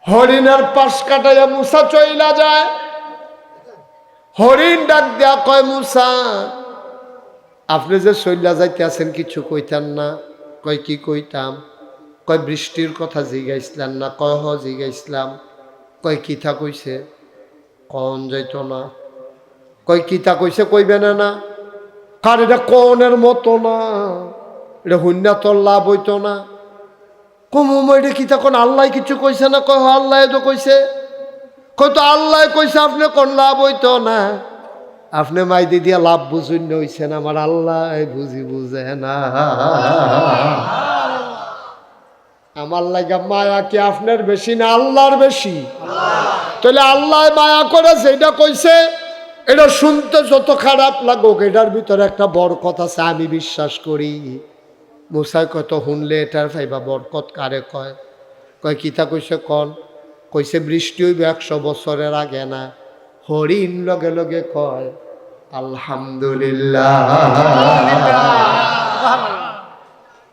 হরিণের পাশ কাটাইয়া মুসা চইলা যায়। হরিণ ডাক দেয়া কয়, মুসা আপনি যে চইলা যাইতে আছেন কিছু কইতেন না? কয় কি কইতাম? কয় বৃষ্টির কথা জিগাইছিলেন না? কয় হ জিগাইছিলাম। কয় কিতা কইছে? কন যাইত না। কয় কিতা কইছে কইবে না? কার এটা কনের মতো না, এটা হুন্যা তোর লাভ হইতো না। কমুম এটা কিতা কোন আল্লাহ কিছু কইছে না? কয় আল্লাহ তো কইছে। কয় তো আল্লাহ কইছে, আপনি কোন লাভ হইতো না? আপনি মাইদি দিয়া লাভ বুঝুন হইছেন, আমার আল্লাহ বুঝে না। আমার লাগা মায়া কি আপনার বেশি না আল্লাহর বেশি? তাহলে আল্লাহ মায়া করে যেটা কইছে এটা শুনতে যত খারাপ লাগুক, এটার ভিতরে একটা বরকত আছে আমি বিশ্বাস করি। মুসাই কত শুনলে এটার ফাইবা বরকত কারে কয়? কয় কিতা কইছে কন? কইছে বৃষ্টি হইবে 100 বছরের আগে না। হরিণ লগে লগে কয় আলহামদুলিল্লাহ।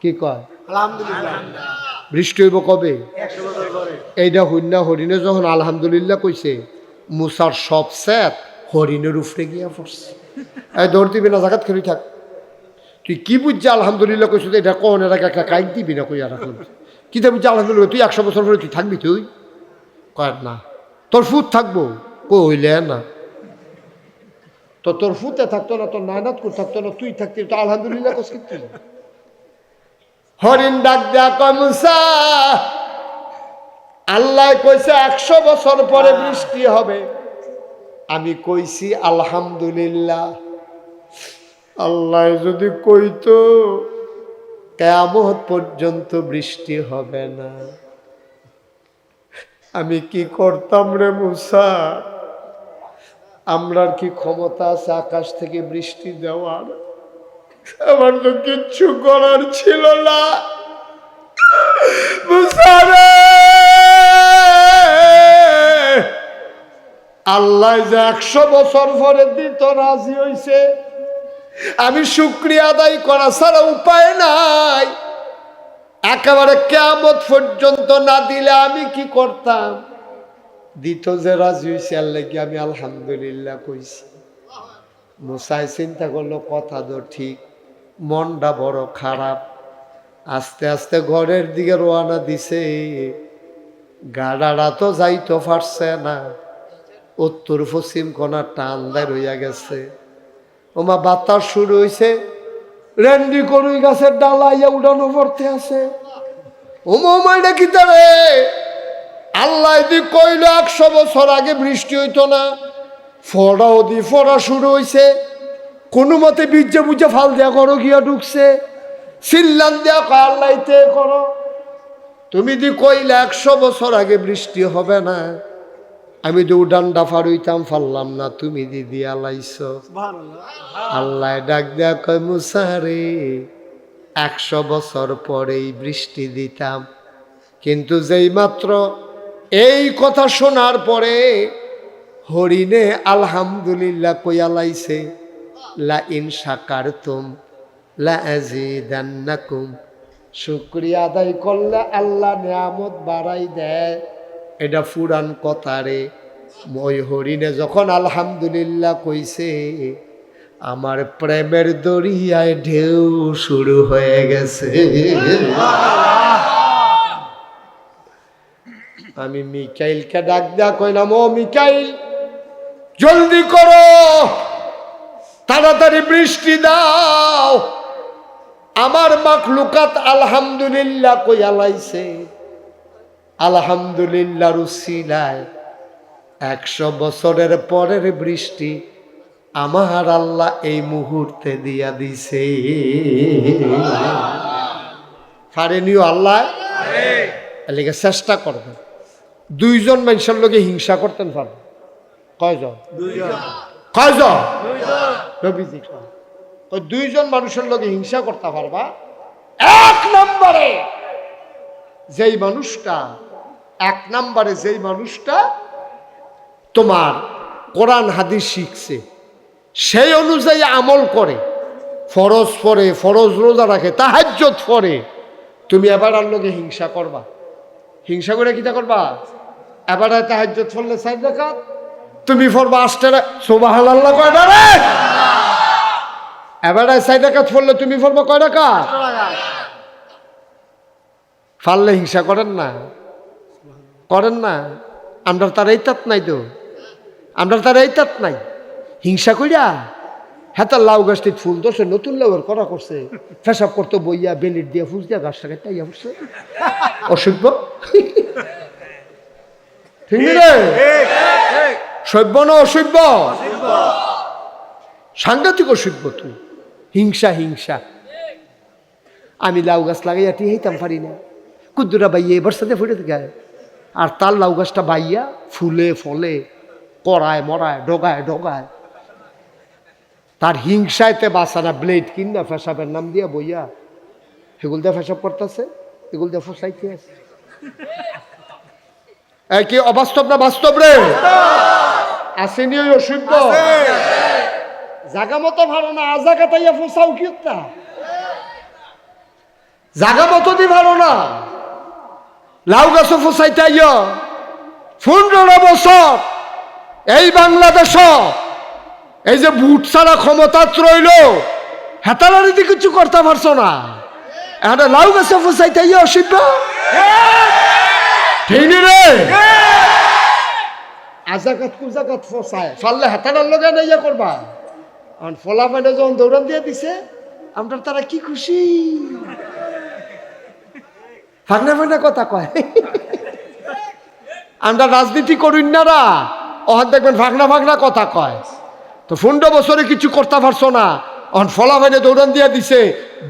কি কয়? আলহামদুলিল্লাহ। বৃষ্টি হইব কবে? 100 বছর পরে। এইটা হইনা হরিণে যখন আলহামদুলিল্লাহ কইছে, মুসার সব সেত হরিণের উপরে গিয়া পড়ছে। এই দৌড় দিবি না, জাগাত খেলি থাক। তুই কি বুঝছি আলহামদুলিল্লাহ কইছিস? এটা কোন এর আগে একটা কাইট দিবি না কইয়া রাখল। কি তা বুঝছি আলহামদুলিল্লাহ? তুই 100 বছর পরে তুই থাকবি? তুই কয় না তোর ফুট থাকবো। কইলে না তো তোর ফুতে থাকতো না, তোর নায়নাত করে থাকতো না, তুই থাকতি তো আলহামদুলিল্লাহ কইস কি? হরিণ ডাক দেয়া কয়, মুসা আল্লাহ কইছে 100 বছর পরে বৃষ্টি হবে, আমি কইছি আলহামদুলিল্লাহ। আল্লাহ যদি কইতো কিয়ামত পর্যন্ত বৃষ্টি হবে না, আমি কি করতাম রে মুসা? আমরার কি ক্ষমতা আছে আকাশ থেকে বৃষ্টি দেওয়ার? আমার তো কিচ্ছু করার ছিল না মুসা রে। আল্লাহ যে 100 বছর পরে দিত রাজি হইছে, আমি শুকরিয়া আদায় করা ছাড়া উপায় নাই। একেবারে কিয়ামত পর্যন্ত না দিলে আমি কি করতাম? দিত যে রাজি হইছে, আল্লাহ কি আমি আলহামদুলিল্লাহ কইছি। মুসাই চিন্তা করলো কথা তো ঠিক, মনটা বড় খারাপ। আস্তে আস্তে ঘরের দিকে রওনা দিছে। গাড়ারা তো যাইতে পারছে না, উত্তর পশ্চিম কোনা টান দেয় রইয়া গেছে। ওমা বাতাস শুরু হয়েছে, রেন্ডি করুই গাছের ডালা ইয়া উড়ানো পড়তে আছে। ওমা এটা কি তারে? আল্লাহ দি কইল 100 বছর আগে বৃষ্টি হইতো না, ফড়াও দি ফড়া শুরু হয়েছে। কোনো মতে বীর্য বুঝে ফাল দেয়া করো গিয়া ঢুকছে, সিল্লান দেয়া আল্লাহতে করো। তুমি দি কইলে 100 বছর আগে বৃষ্টি হবে না, আমি তো উডানটা ফারুইতাম ফারলাম না, তুমি দিদি আলাইছ। আল্লাহ ডাক দেয়া কয়, মুসা রে 100 বছর পরেই বৃষ্টি দিতাম, কিন্তু যেই মাত্র এই কথা শোনার পরে হরিণে আলহামদুলিল্লাহ কইয়া লাইছে, লা ইন শাকারতুম লা আযীদান্নাকুম, শুকরিয়া আদায় করলে আল্লাহ নিয়ামত বাড়াই দেয়। এটা পুরান কথা রে। ওই হরিণে যখন আলহামদুলিল্লাহ কইছে, আমার প্রেমের দরিয়ায় ঢেউ শুরু হয়ে গেছে। আমি মিকাইলকে ডাক দেয়া কইলাম, ও মিকাইল জলদি করো, তাড়াতাড়ি বৃষ্টি দাও। আমার মাখলুকাত আলহামদুলিল্লাহ কইয়া লাইছে, আলহামদুলিল্লাহর উসিলায় 100 বছরের পরের বৃষ্টি আমার আল্লাহ এই মুহূর্তে দিয়া দিছে। পারেনিও আল্লাহ, এলিকে চেষ্টা করবে। দুইজন মানুষের লগে হিংসা করতেন পারবো? কয়জন? কয়জন? নবীজি কয়, দুইজন মানুষের লগে হিংসা করতে পারবা। এক নম্বরে যেই মানুষটা তোমার কোরআন হাদিস শিখছে, সেই অনুযায়ী আমল করে, ফরজ পড়ে, ফরজ রোজা রাখে, তাহাজ্জুদ পড়ে, তুমি এবার আর লগে হিংসা করবা। হিংসা করে কিটা করবা? এবার তাহাজ্জুদ পড়লে 4 রাকাত, তুমি পড়বা 8 রাকাত। সুবহানাল্লাহ কয়টা রে? এবার 4 রাকাত পড়লে তুমি পড়বা কয় রাকাত? পারলে হিংসা করেন না? করেন না? আমরা তার এই তাত নাই তো, আমরা তার এই তাত নাই। হিংসা কইরা হ্যাঁ, তার লাউ গাছটি ফুল ধরছে, নতুন লাউয়ের করা করছে, ফেসাব করতো বইয়া বেলিট দিয়া ফুস দিয়া গাছটা কেটে ইয়া করছে। অসভ্য, ঠিক রে? সভ্য না অসভ্য? সাংঘাতিক অসভ্য তুই। হিংসা হিংসা। আমি লাউ গাছ লাগাইয়া টি হইতাম পারি না, কুদ্দুরা বাইয়া এবার সাথে ফুটে গায়ে, আর তার লাউ গাছটা বাইয়া ফুলে ফলে করায় মরায় ডগায় ডগায়। তার হিংসায়তে বাঁচানা ব্লেড কিনা ফেসাবের নাম দিয়া বইয়া এগুল দিয়ে ফেসাব করতেছে, এগুল দিয়ে ফসাইতে আছে। কি অবাস্তব না বাস্তব রে? আসেনি ওই অসভ্য। জাগা মতো ভালো না, আজাগা তাইয়া ফসাও কি জাগা মতো দি ভালো না, লাউ গাছও ফসাইতে আইয়া 15 বছর এই বাংলাদেশ এই যে ভোট ছাড়া ক্ষমতা রইল, হেতালারি দিয়ে কিছু করতে পারছো না, একটা লাউ গাছে ফসাইতে আইয়া অসভ্য। ঠিক রে? আজাগাত কুজাগাত ফসায় ফাললে হেতালার লগে না ইয়া করবা। ফলা পাইনে যখন দৌড়ান দিয়ে দিছে, আমরা তারা কি খুশি, ফাগনা ফাগনা কথা কয়। আমরা রাজনীতি করিন না রা, ওখান দেখবেন ফাগনা ফাগনা কথা কয়। তো 15 বছরে কিছু করতে পারছো না, অন ফলা ভাইনে দৌড়ান দিয়ে দিছে,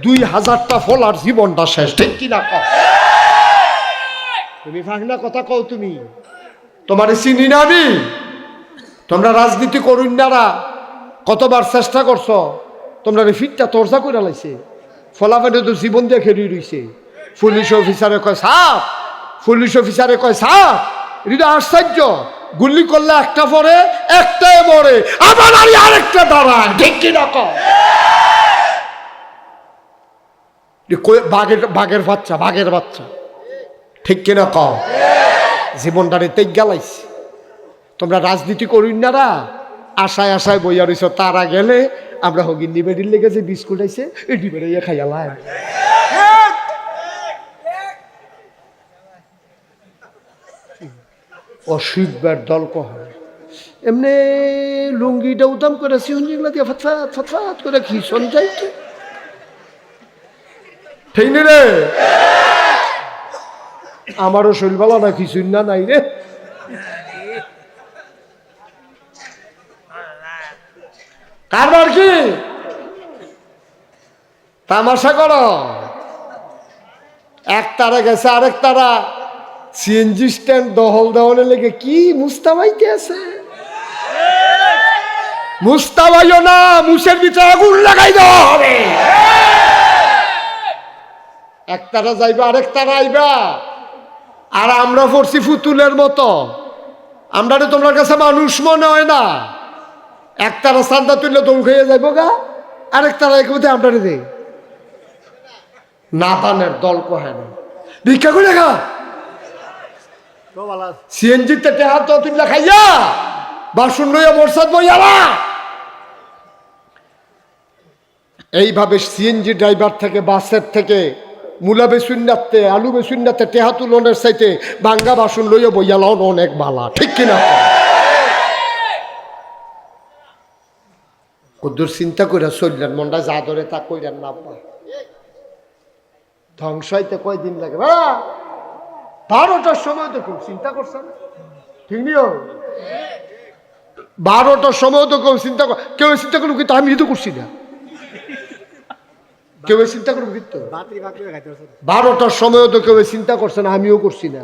2000টা ফলার জীবনটা শেষ। ঠিক কিনা কও? তুমি ফাগনা কথা কও, তুমি তোমার চিনি না আমি। তোমরা রাজনীতি করুন না রা, কতবার চেষ্টা করছো, তোমরা ফিটটা তোরসা করে লাইছে, ফলা ভাইনে তো জীবন দিয়ে খেলি রইছে। পুলিশ অফিসারে কয় সাপ, পুলিশ অফিসারে কয় সাপ, এটা আশ্চর্য। গুলি করলে একটা পরে, একটাই মরে, আবার আরেকটা দাঁড়ায়। ঠিক কিনা কও? বাঘের বাচ্চা। ঠিক কিনা কও? জীবনটারে তেজ গেলাইছে। তোমরা রাজনীতি করিন না রা, আশায় আশায় বইয়া রইছ, তারা গেলে আমরা হগিন্নি বেডির লেগেছে বিস্কুট আইছে, এটি বেড়াইয়া খাইয়ালাম। অসভ্যের দল কহ। এমনি লুঙ্গিটা উদাম করে সিহনজিগুলা দিয়ে ফটফাট ফটফাট করে খিসন যাইতো। ঠিক নি রে? আমারও শৈলবালা না খিসুন না নাই রে। কারবার কি তামাশা করো? এক তারা গেছে, আরেক তারা সিএনজি স্ট্যান্ড দহল দেওয়ালে লেগে কি মুস্তাবাইতে আছে। মুস্তাবাইও না, মুসের ভিতরে আগুন লাগাই দেওয়া হবে। এক তারা যাইবা, আরেক তারা আইবা, আর আমরা পড়ছি ফুতুলের মতো। আমরা তোমার কাছে মানুষ মনে হয় না। এক তারা সান্দা তুললে দৌড় খেয়ে যাইব গা, আরেক তারা একমতে আমরা দে নাতানের দল কহে না। ভিক্ষা করে খা, সিএনজিতে টেহা তো তুললা খাইয়া বাসন লইয়া বর্ষাত বইয়ালা। এইভাবে সিএনজি ড্রাইভার থেকে, বাসের থেকে, মূলা বেসুন্নাতে, আলু বেসুন্নাতে টেহা তুলনের চাইতে ভাঙ্গা বাসন লইয়া বইয়ালাও অনেক বালা। ঠিক কিনা? কদ্দুর চিন্তা করে চললেন, মনটা যা ধরে তা কইলেন না। ধ্বংস হইতে কয়দিন লাগে? 12টার সময় তো খুব চিন্তা করছেন। ঠিক নিও, 12টার সময় তো কেউ চিন্তা কর, কেউ চিন্তা করুক, কিন্তু আমি তো করছি না। কেউ চিন্তা করুক, কিন্তু 12টার সময় তো কেউ চিন্তা করছে না, আমিও করছি না।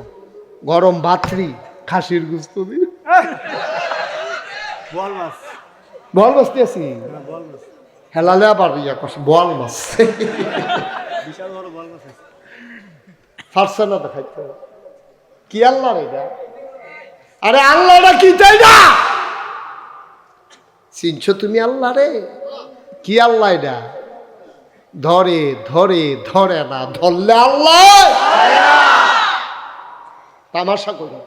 গরম ভাতরি খাসির গুস্ত দিন বল মাছ দিয়েছি হেলালে আবার ইয়া করছে বল মাছ ফারসা না দেখাইতে কি আল্লাহ এটা আরে আল্লাহটা কি চাই না চিনছো তুমি আল্লাহ রে কি আল্লাহ এটা ধরে ধরে ধরে না ধরলে আল্লাহ তামাশা করি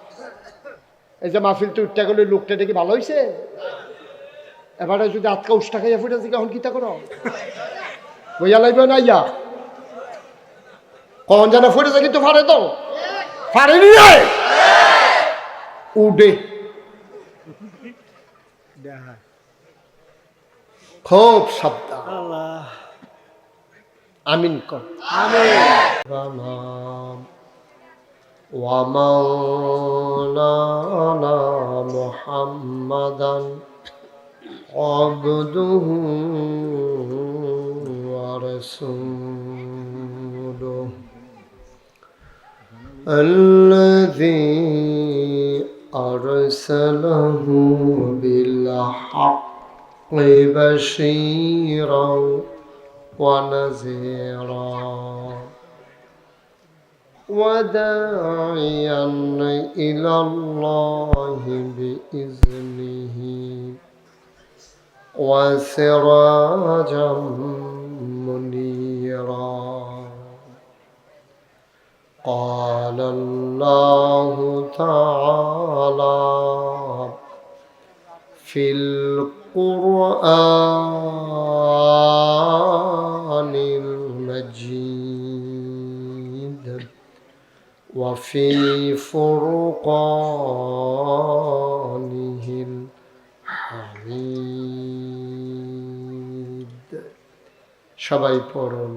এই যে মাহফিলটা উঠতে গেলে লোকটা দেখি ভালো হয়েছে এবারে যদি আটকা উষ্টা খাইয়া ফুটেছি এখন কিতা করো বইয়া লাগবে না ইয়া কখন যেন ফুটেছে কিন্তু ফারে তো ফারেনি রে উডে খুব শব্দ আমিন কর আমিন ومولانا محمدا عبده ورسوله الذي أرسله بالحق بشيرا ونذيرا وداعيا إلى الله بإذنه وسراجا منيرا قال الله تعالى في القرآن المجيد وفي فرقانه الحميد সবাই পড়ুন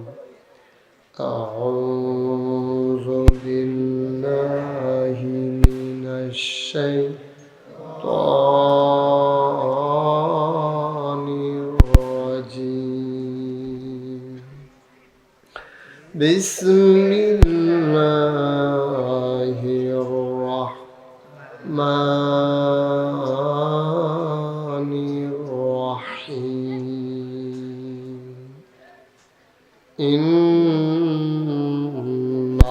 أعوذ بالله من الشيطان الرجيم بسم الله الرحمن الرحيم إن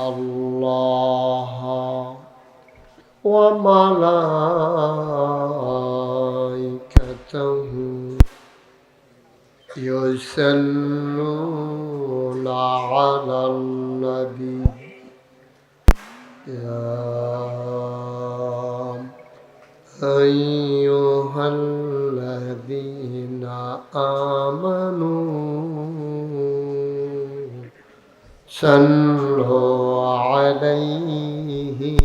الله وملائكته يصلون على النبي يا أيها الذين آمنوا صلوا عليه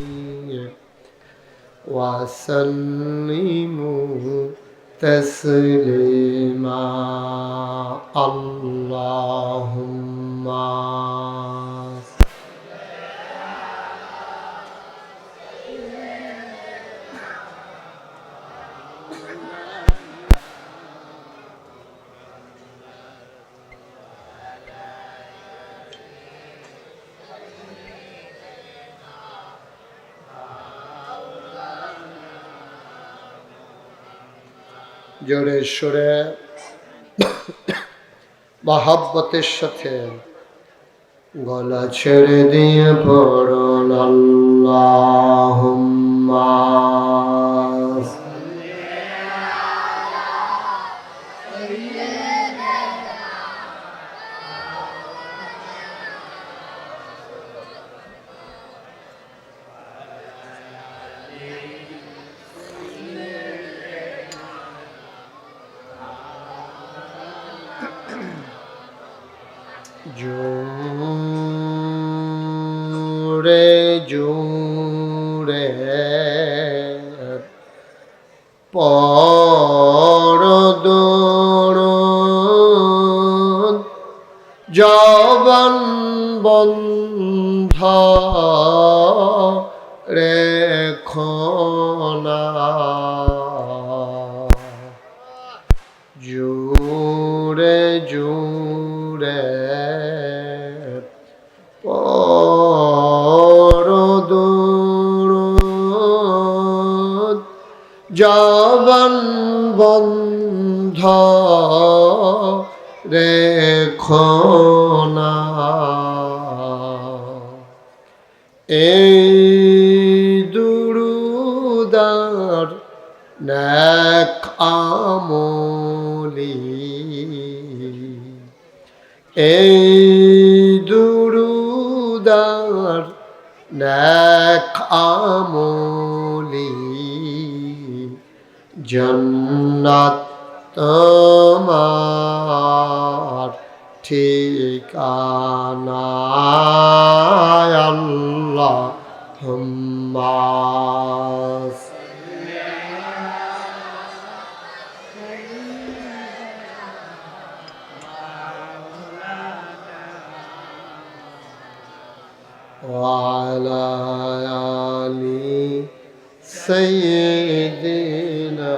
وسلموا تسليما اللهم জোরে সুরে মহব্বতের সাথে গলা ছেড়ে দিয়ে পড়ুন আল্লাহুম্মা জোরে জোরে পরদরদ জবান বন্ধ রেখো না জোরে জোরে পরদরদ জবান বন্ধ রেখো না, এই দুরুদার নেক আমলি, এই দুরুদার নেক আমলি, জান্নাত তোমার ঠিকানা আল্লাহুম্মা وعلى آل سيدنا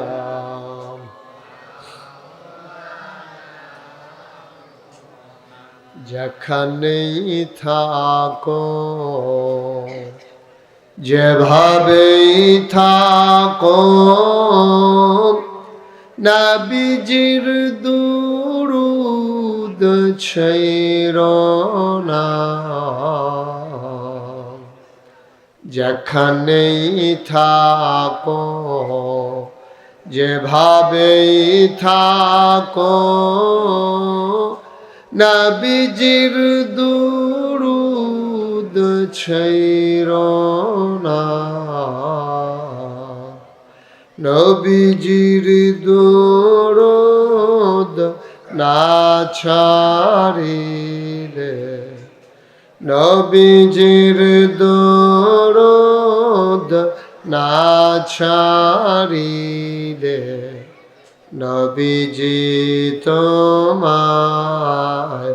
যেখানেই থাকো, যেভাবেই থাকো, নবীজির দুরূদ ছাইরো না, যেখানেই থাকো, যেভাবেই থাকো, নবীজির দুরূদ ছাইরো না, নবীজির দুরূদ না ছাড়িলে, নবীজির দুরূদ না ছাড়িলে, নবীজি তোমায়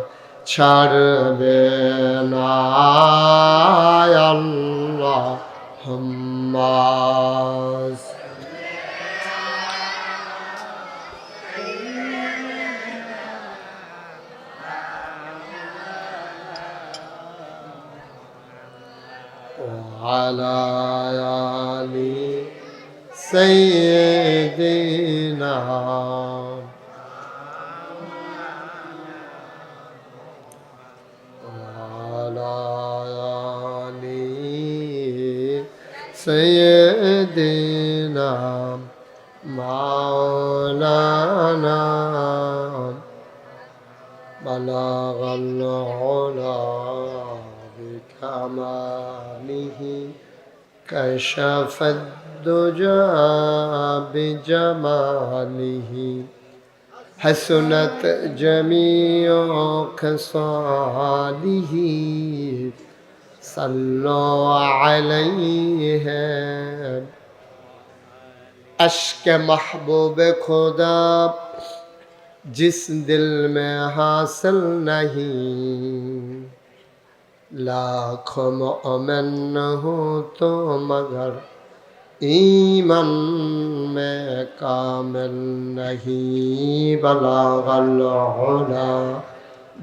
ছাড়বে না আল্লাহুম্মা وعلى آل سيدنا وعلى آل سيدنا مولانا بلغ العلا بكماله كشف الدجى بجماله حسنت جميع خصاله صلوا عليه अश्क महबूब खुदा जिस दिल में हासिल नहीं, लाखों मोमिन हो तो मगर ईमान में कामिल नहीं, बलागल उला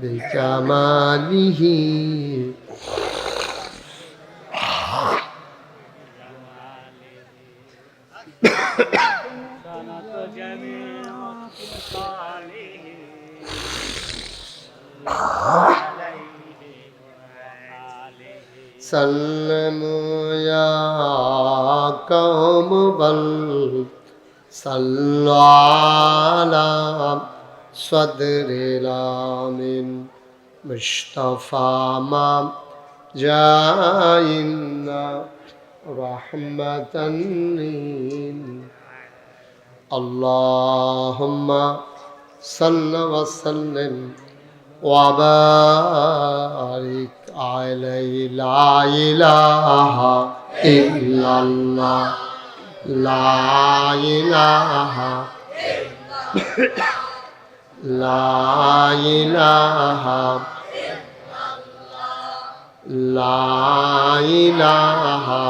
बिकमालिही सल्लमु या कौम बल सल्लु अला सदरिल आमीन मुस्तफा मा जाइन्ना रहमतन लिल अल्लाहुम्मा सल्लि व सल्लिम व बारिक अलैहि ला इलाहा इल्लल्लाह ला इलाहा ला इलाहा ला इलाहा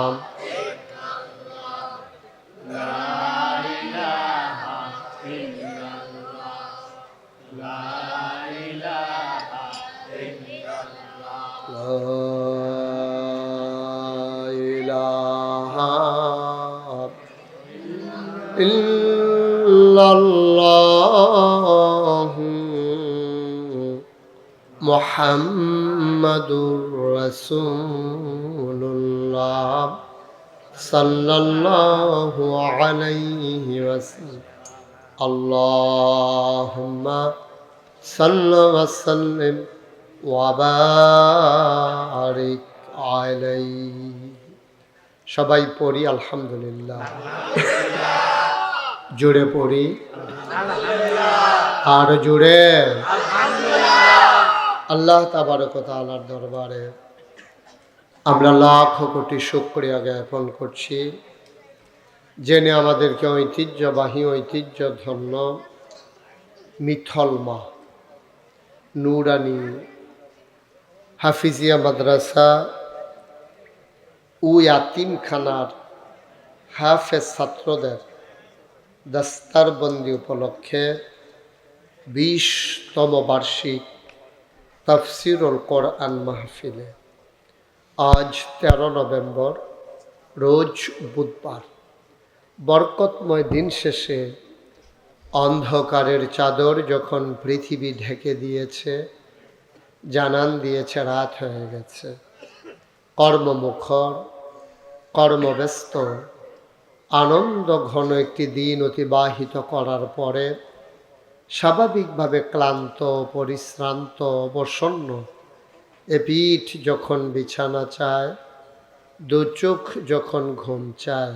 ইল্লাল্লাহু মুহাম্মাদুর রাসূলুল্লাহ সাল্লাল্লাহু আলাইহি ওয়াসাল্লাম। আল্লাহুম্মা সাল্লি ওয়া সাল্লিম ওয়া বারিক আলাইহি। সবাই পড়ি আলহামদুলিল্লাহ। জোরে পড়ি আর জোরে। আল্লাহ তাবারক ওয়া তাআলার দরবারে আমরা লাখ কোটি শুকরিয়া জ্ঞাপন করছি, জেনে আমাদেরকে ঐতিহ্যবাহী ঐতিহ্যধন্য মিথল মা নুরানি হাফিজিয়া মাদ্রাসা ও ইয়াতিমখানার হাফেজ ছাত্রদের দস্তারবন্দি উপলক্ষে 20তম বার্ষিক তাফসিরুল কোরআন মাহফিলে আজ 13 নভেম্বর রোজ বুধবার বরকতময় দিন শেষে অন্ধকারের চাদর যখন পৃথিবী ঢেকে দিয়েছে, জানান দিয়েছে রাত হয়ে গেছে। কর্মমুখর, কর্মব্যস্ত, আনন্দ ঘন একটি দিন অতিবাহিত করার পরে স্বাভাবিকভাবে ক্লান্ত, পরিশ্রান্ত, অবসন্ন এ পিঠ যখন বিছানা চায়, দু চোখ যখন ঘুম চায়,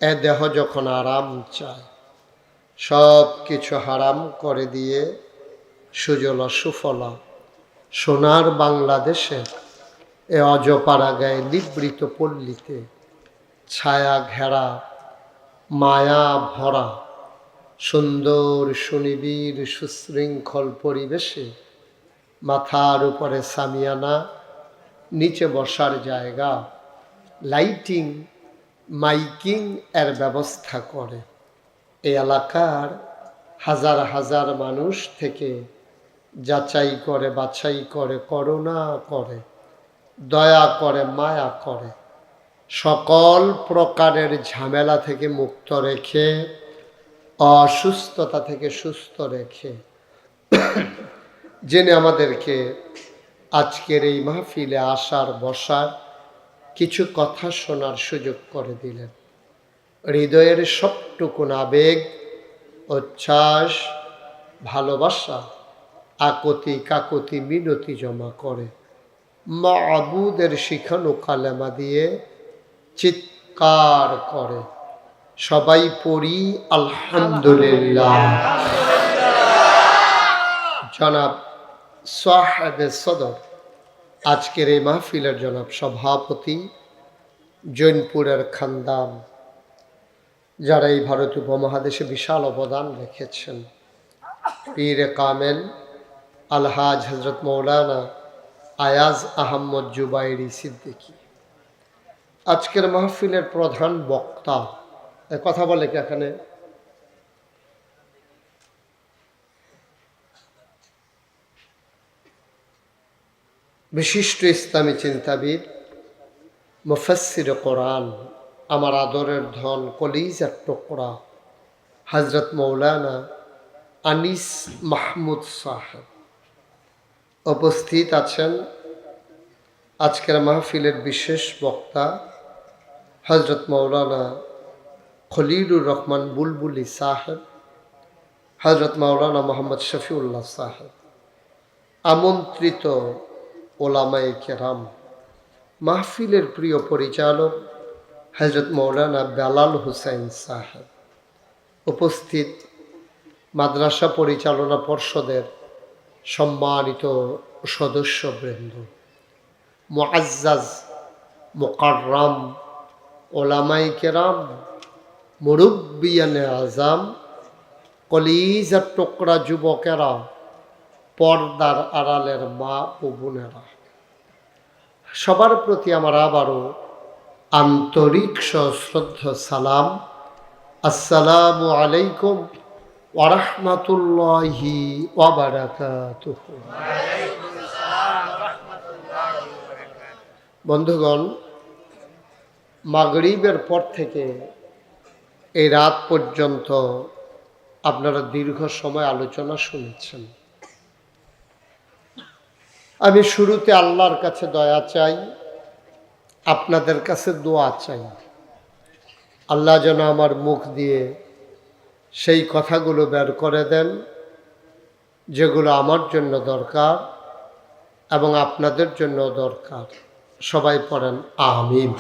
এ দেহ যখন আরাম চায়, সব কিছু হারাম করে দিয়ে সুজলা সুফলা সোনার বাংলাদেশে এ অজপাড়া গায়ে নিবৃত পল্লীতে ছায়া ঘেরা মায়া ভরা সুন্দর সুনিবিড় সুশৃঙ্খল পরিবেশে মাথার উপরে সামিয়ানা, নিচে বসার জায়গা, লাইটিং, মাইকিং এর ব্যবস্থা করে এই এলাকার হাজার হাজার মানুষ থেকে যাচাই করে, বাছাই করে, করুণা করে, দয়া করে, মায়া করে, সকল প্রকারের ঝামেলা থেকে মুক্ত রেখে, অসুস্থতা থেকে সুস্থ রেখে জেনে আমাদেরকে আজকের এই মাহফিলে আসার বসার কিছু কথা শোনার সুযোগ করে দিলেন। হৃদয়ের সবটুকুন আবেগ, উচ্ছ্বাস, ভালোবাসা, আকুতি কাকুতি মিনতি জমা করে মাবুদের শিখানো কালেমা দিয়ে চিৎকার করে সবাই পড়ি আলহামদুলিল্লাহ। জনাব সাহেবে সদর, আজকের এই মাহফিলের জনাব সভাপতি, জৈনপুরের খানদান, যারা এই ভারত উপমহাদেশে বিশাল অবদান রেখেছেন, পীরে কামেল আলহাজ হজরত মৌলানা আয়াজ আহমদ জুবাইরি সিদ্দিকী, আজকের মাহফিলের প্রধান বক্তা। কথা বলে কি এখানে? বিশিষ্ট ইসলামী চিন্তাবিদ, মুফাসসির কোরআন, আমার আদরের ধন, কলিজার টুকরা হজরত মৌলানা আনিস মাহমুদ সাহেব উপস্থিত আছেন। আজকের মাহফিলের বিশেষ বক্তা হজরত মৌলানা খলিলুর রহমান বুলবুলি সাহেব, হজরত মৌলানা মোহাম্মদ শফিউল্লাহ সাহেব, আমন্ত্রিত ওলামায়ে কেরাম, মাহফিলের প্রিয় পরিচালক হজরত মৌলানা বেলাল হুসাইন সাহেব, উপস্থিত মাদ্রাসা পরিচালনা পর্ষদের সম্মানিত সদস্যবৃন্দ, মুআজ্জাজ মুকাররাম ওলামায়ে কেরাম, মুরব্বিয়ানে আজম, কলিজার টুকরা যুবকেরা, পর্দার আড়ালের মা ও বোনেরা, সবার প্রতি আমার আবারও আন্তরিক সশ্রদ্ধ সালাম। আসসালামু আলাইকুম ওয়া রাহমাতুল্লাহি ওয়া বারাকাতুহু। বন্ধুগণ, মাগরিবের পর থেকে এই রাত পর্যন্ত আপনারা দীর্ঘ সময় আলোচনা শুনেছেন। আমি শুরুতে আল্লাহর কাছে দয়া চাই, আপনাদের কাছে দোয়া চাই। আল্লাহ যেন আমার মুখ দিয়ে সেই কথাগুলো বের করে দেন যেগুলো আমার জন্য দরকার এবং আপনাদের জন্য দরকার। সবাই পড়েন আমিন।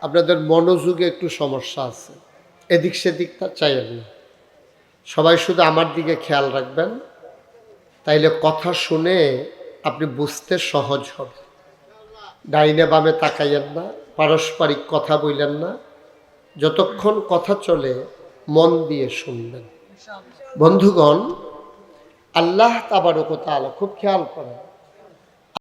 আপনাদের মনোযোগে একটু সমস্যা আছে, এদিক সেদিকটা চাইবেন না, সবাই শুধু আমার দিকে খেয়াল রাখবেন, তাইলে কথা শুনে আপনি বুঝতে সহজ হবে। ডাইনে বামে তাকাইয়েন না, পারস্পরিক কথা বললেন না, যতক্ষণ কথা চলে মন দিয়ে শুনবেন। বন্ধুগণ, আল্লাহ তাবারক ওয়া তাআলা খুব খেয়াল করেন,